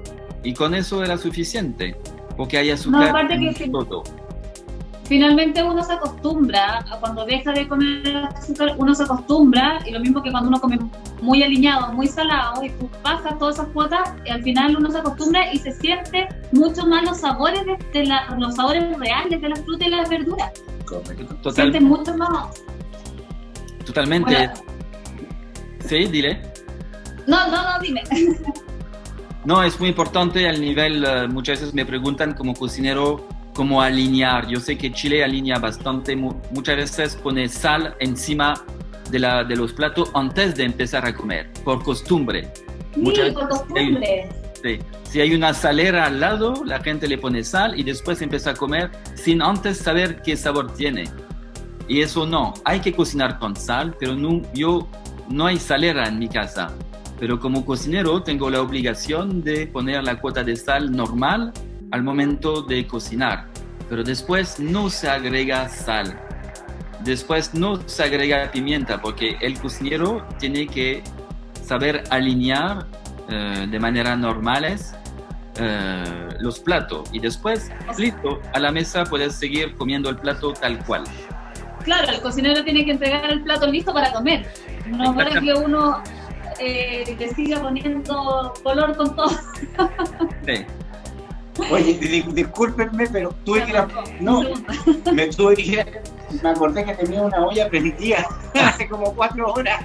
Speaker 3: Y con eso era suficiente, porque hay azúcar en todo.
Speaker 2: Finalmente uno se acostumbra, cuando deja de comer azúcar, uno se acostumbra, y lo mismo que cuando uno come muy aliñado, muy salado, y tú pasas todas esas cuotas, y al final uno se acostumbra y se siente mucho más los sabores los sabores reales de las frutas y las verduras.
Speaker 3: Correcto.
Speaker 2: Sientes mucho más.
Speaker 3: Totalmente.
Speaker 2: Bueno.
Speaker 3: Sí, dile.
Speaker 2: No, dime.
Speaker 3: No, es muy importante al nivel, muchas veces me preguntan como cocinero cómo alinear. Yo sé que Chile alinea bastante, muchas veces pone sal encima de los platos antes de empezar a comer, por costumbre.
Speaker 2: Sí, por costumbre.
Speaker 3: Si hay una salera al lado, la gente le pone sal y después empieza a comer sin antes saber qué sabor tiene. Y eso no, hay que cocinar con sal, pero no hay salera en mi casa. Pero como cocinero tengo la obligación de poner la cuota de sal normal al momento de cocinar. Pero después no se agrega sal. Después no se agrega pimienta, porque el cocinero tiene que saber alinear de manera normales los platos. Y después, listo, a la mesa puedes seguir comiendo el plato tal cual.
Speaker 2: Claro, el cocinero tiene que entregar el plato listo para comer. No para que uno le siga poniendo color con todo.
Speaker 3: Sí.
Speaker 1: Oye, discúlpenme, pero tuve que ir a... No, me acordé que tenía una olla prendida hace como 4 horas.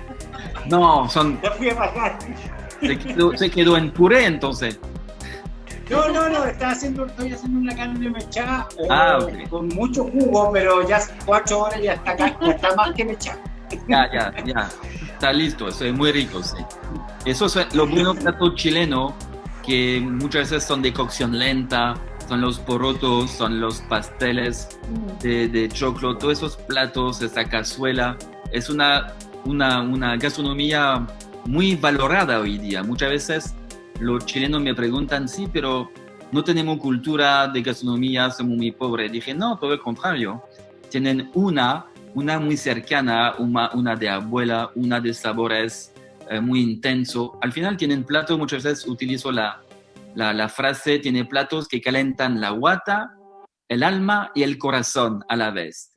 Speaker 3: No,
Speaker 1: Ya fui a bajar.
Speaker 3: se quedó en puré entonces.
Speaker 1: No, estoy haciendo una carne mechada
Speaker 3: Okay.
Speaker 1: con mucho jugo, pero ya 4 horas ya está acá, ya está más que mechada.
Speaker 3: Ya. Está listo, eso es muy rico, sí. Eso es lo bueno plato chileno, que muchas veces son de cocción lenta, son los porotos, son los pasteles de choclo, todos esos platos, esa cazuela, es una gastronomía muy valorada hoy día. Muchas veces los chilenos me preguntan, sí, pero no tenemos cultura de gastronomía, somos muy pobres. Dije, no, todo el contrario. Tienen una muy cercana, una de abuela, una de sabores muy intenso. Al final tienen platos, muchas veces utilizo la frase, tiene platos que calentan la guata, el alma y el corazón a la vez.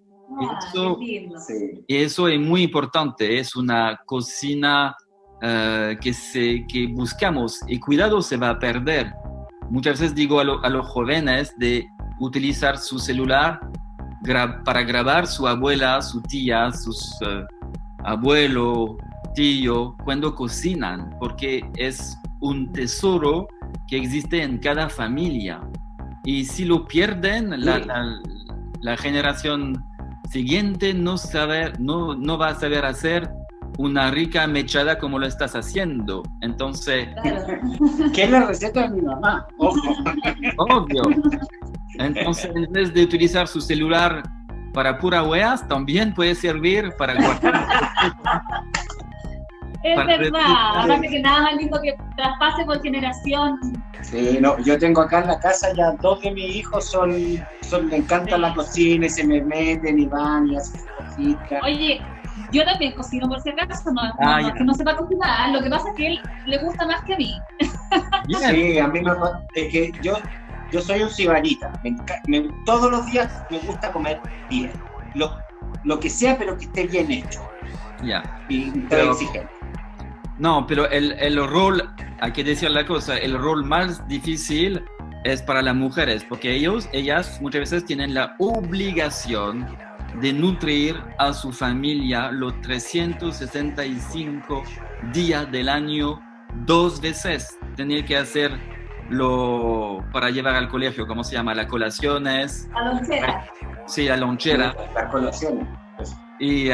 Speaker 3: Y eso es muy importante, es una cocina que buscamos, y cuidado, se va a perder. Muchas veces digo a los jóvenes de utilizar su celular para grabar su abuela, su tía, sus abuelo, tío, cuando cocinan, porque es un tesoro que existe en cada familia. Y si lo pierden, la generación siguiente no va a saber hacer una rica mechada como lo estás haciendo. Entonces...
Speaker 1: ¿Qué es la receta de mi mamá? Ojo.
Speaker 3: Obvio. Entonces, en vez de utilizar su celular para pura weas, también puede servir para guardar.
Speaker 2: Es verdad, aparte que nada más lindo que traspase por generación.
Speaker 1: Sí, no, yo tengo acá en la casa ya 2 de mis hijos le encanta la cocina y se me meten y van y hacen cositas.
Speaker 2: Oye, yo también cocino por si acaso, que no sepa cocinar, lo que pasa es que a él le gusta más que a mí.
Speaker 1: Sí, a mí es que yo soy un sibarita, todos los días me gusta comer bien, lo que sea, pero que esté bien hecho. Y muy exigente.
Speaker 3: No, pero el rol, hay que decir la cosa, el rol más difícil es para las mujeres, porque ellas muchas veces tienen la obligación de nutrir a su familia los 365 días del año 2 veces. Tener que hacer para llevar al colegio, ¿cómo se llama? Las colaciones.
Speaker 2: La lonchera.
Speaker 3: Sí, la lonchera.
Speaker 1: Las colaciones.
Speaker 3: Y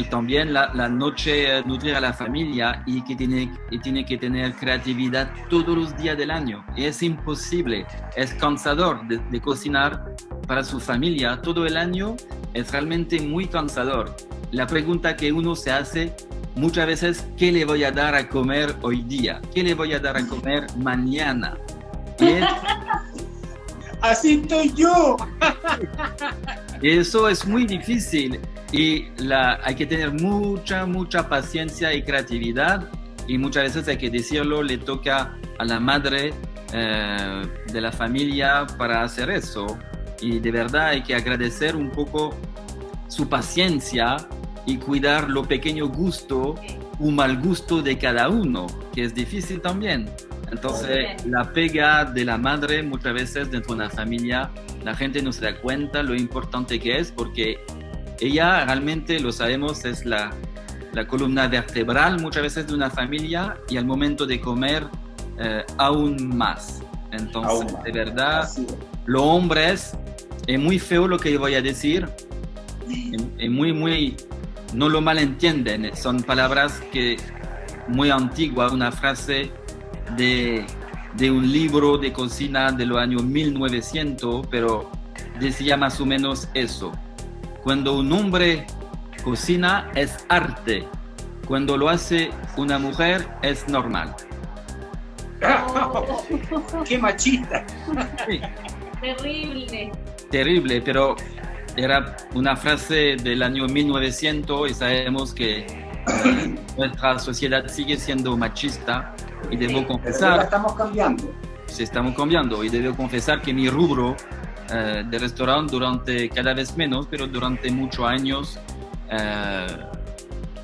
Speaker 3: también la noche nutrir a la familia y tiene que tener creatividad todos los días del año. Y es imposible, es cansador de cocinar para su familia todo el año, es realmente muy cansador. La pregunta que uno se hace muchas veces, ¿qué le voy a dar a comer hoy día? ¿Qué le voy a dar a comer mañana?
Speaker 1: Así estoy yo.
Speaker 3: Eso es muy difícil. Y hay que tener mucha paciencia y creatividad, y muchas veces hay que decirlo, le toca a la madre de la familia para hacer eso. Y de verdad hay que agradecer un poco su paciencia y cuidar lo pequeño gusto o mal gusto de cada uno, que es difícil también. Entonces, la pega de la madre muchas veces dentro de una familia, la gente no se da cuenta lo importante que es, porque ella realmente, lo sabemos, es la columna vertebral muchas veces de una familia, y al momento de comer aún más. Entonces, de verdad, los hombres, es muy feo lo que yo voy a decir, es muy, no lo malentienden, son palabras que muy antiguas, una frase de un libro de cocina de los años 1900, pero decía más o menos eso. Cuando un hombre cocina es arte, cuando lo hace una mujer es normal.
Speaker 1: ¡Qué machista!
Speaker 3: Sí.
Speaker 2: Terrible,
Speaker 3: pero era una frase del año 1900 y sabemos que nuestra sociedad sigue siendo machista, y debo confesar...
Speaker 1: estamos cambiando.
Speaker 3: Sí, estamos cambiando, y debo confesar que mi rubro de restaurante cada vez menos, pero durante muchos años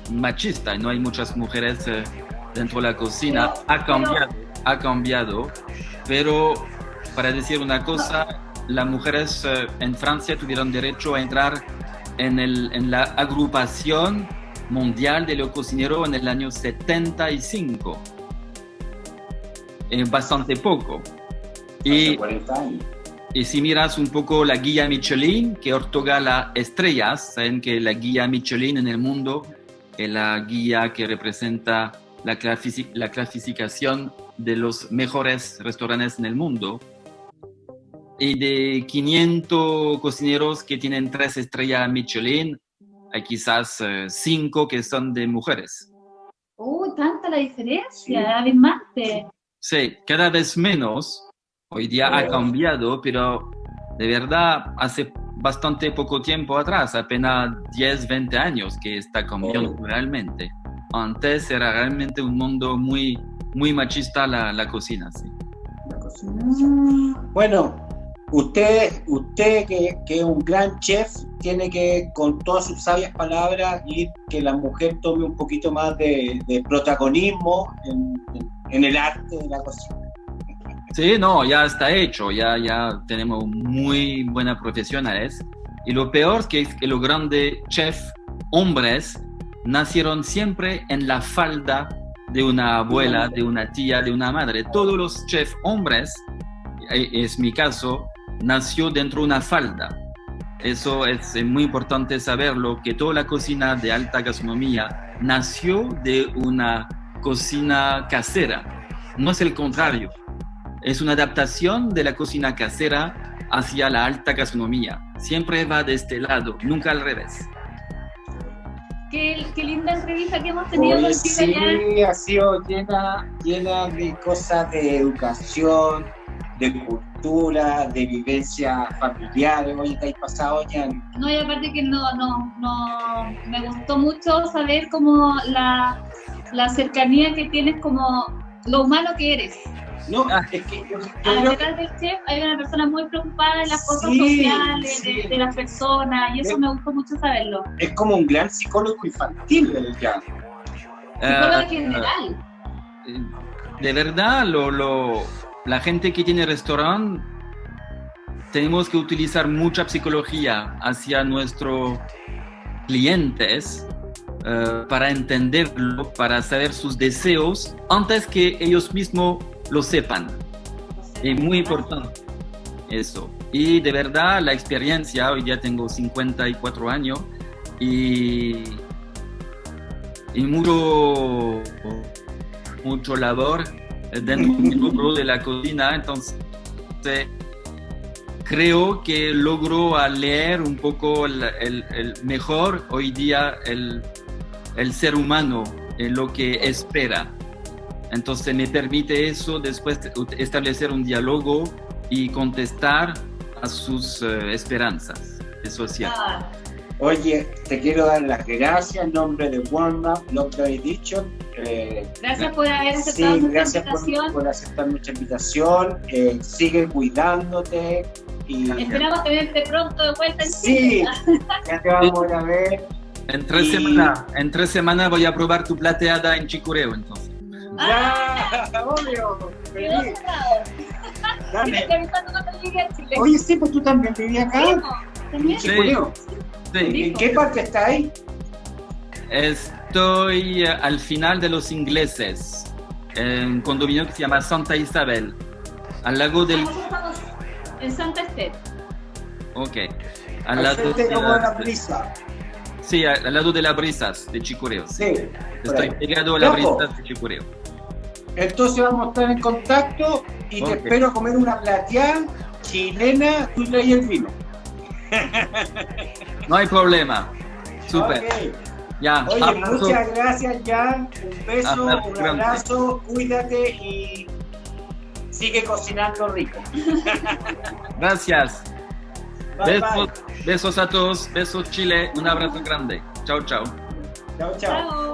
Speaker 3: machista, no hay muchas mujeres dentro de la cocina, ha cambiado, pero para decir una cosa, las mujeres en Francia tuvieron derecho a entrar en la agrupación mundial de los cocineros en el año 75, bastante poco.
Speaker 1: Hace 40 años.
Speaker 3: Y si miras un poco la guía Michelin, que otorga las estrellas, saben que la guía Michelin en el mundo es la guía que representa la clasificación de los mejores restaurantes en el mundo. Y de 500 cocineros que tienen 3 estrellas Michelin, hay quizás 5 que son de mujeres.
Speaker 2: Tanta la diferencia, abismante.
Speaker 3: Sí, cada vez menos. Hoy día ha cambiado, pero de verdad hace bastante poco tiempo atrás, apenas 10, 20 años que está cambiando realmente. Antes era realmente un mundo muy, muy machista la cocina, sí.
Speaker 1: La cocina, sí. Bueno, usted que es un gran chef, tiene que, con todas sus sabias palabras, ir que la mujer tome un poquito más de protagonismo en el arte de la cocina.
Speaker 3: Sí, no, ya está hecho, ya tenemos muy buenas profesionales. Y lo peor es que los grandes chefs hombres nacieron siempre en la falda de una abuela, de una tía, de una madre. Todos los chefs hombres, es mi caso, nació dentro de una falda. Eso es muy importante saberlo, que toda la cocina de alta gastronomía nació de una cocina casera. No es el contrario. Es una adaptación de la cocina casera hacia la alta gastronomía. Siempre va de este lado, nunca al revés.
Speaker 2: Qué linda entrevista que hemos tenido contigo.
Speaker 1: Sí, ha sido llena de cosas de educación, de cultura, de vivencia familiar. Oye, ¿te has pasado ya?
Speaker 2: No, y aparte que no, me gustó mucho saber como la cercanía que tienes, como lo humano que eres.
Speaker 1: No, es que yo
Speaker 2: detrás del chef hay una persona muy preocupada en las cosas sociales,
Speaker 1: sí.
Speaker 2: de las personas, y eso me gustó mucho saberlo.
Speaker 1: Es como un gran psicólogo infantil, ya.
Speaker 2: Psicólogo general.
Speaker 3: De verdad, la gente que tiene restaurante, tenemos que utilizar mucha psicología hacia nuestros clientes para entenderlo, para saber sus deseos antes que ellos mismos lo sepan. Es muy importante eso. Y de verdad la experiencia, hoy día tengo 54 años y mucho labor dentro del grupo de la cocina. Entonces creo que logro leer un poco el mejor hoy día el ser humano, lo que espera. Entonces me permite eso después establecer un diálogo y contestar a sus esperanzas. Eso es cierto.
Speaker 1: Oye, te quiero dar las gracias en nombre de Warm Up Lockdown Edition.
Speaker 2: Gracias por haber aceptado nuestra invitación.
Speaker 1: Por aceptar nuestra invitación. Sigue cuidándote. Y
Speaker 2: esperamos tenerte pronto de vuelta en
Speaker 1: Chile. Sí, ya te vamos a ver.
Speaker 3: En 3 semanas voy a probar tu plateada en Chicureo, entonces.
Speaker 1: ¡Ya! ¡Obvio! ¡Feliz!
Speaker 2: Dale.
Speaker 1: Oye, sí, pues tú también vivías acá. ¿En Chicureo?
Speaker 3: Sí.
Speaker 1: ¿En qué parte está ahí?
Speaker 3: Estoy al final de Los Ingleses, en un condominio que se llama Santa Isabel, al lado del...
Speaker 2: En Santa Esther.
Speaker 3: Ok. Al lado de
Speaker 1: la brisa.
Speaker 3: Sí, al lado de las brisas de Chicureo.
Speaker 1: Sí.
Speaker 3: Estoy pegado a las brisas de Chicureo.
Speaker 1: Entonces vamos a estar en contacto y te espero comer una plateada chilena, tú traes el vino.
Speaker 3: No hay problema. Súper.
Speaker 1: Okay.
Speaker 3: Ya,
Speaker 1: oye,
Speaker 3: abrazo.
Speaker 1: Muchas gracias, Jan. Un beso, un abrazo, cuídate y sigue cocinando rico.
Speaker 3: Gracias.
Speaker 1: Bye,
Speaker 3: besos a todos. Besos Chile. Un abrazo grande. Chao, chao.
Speaker 1: Chao, chao.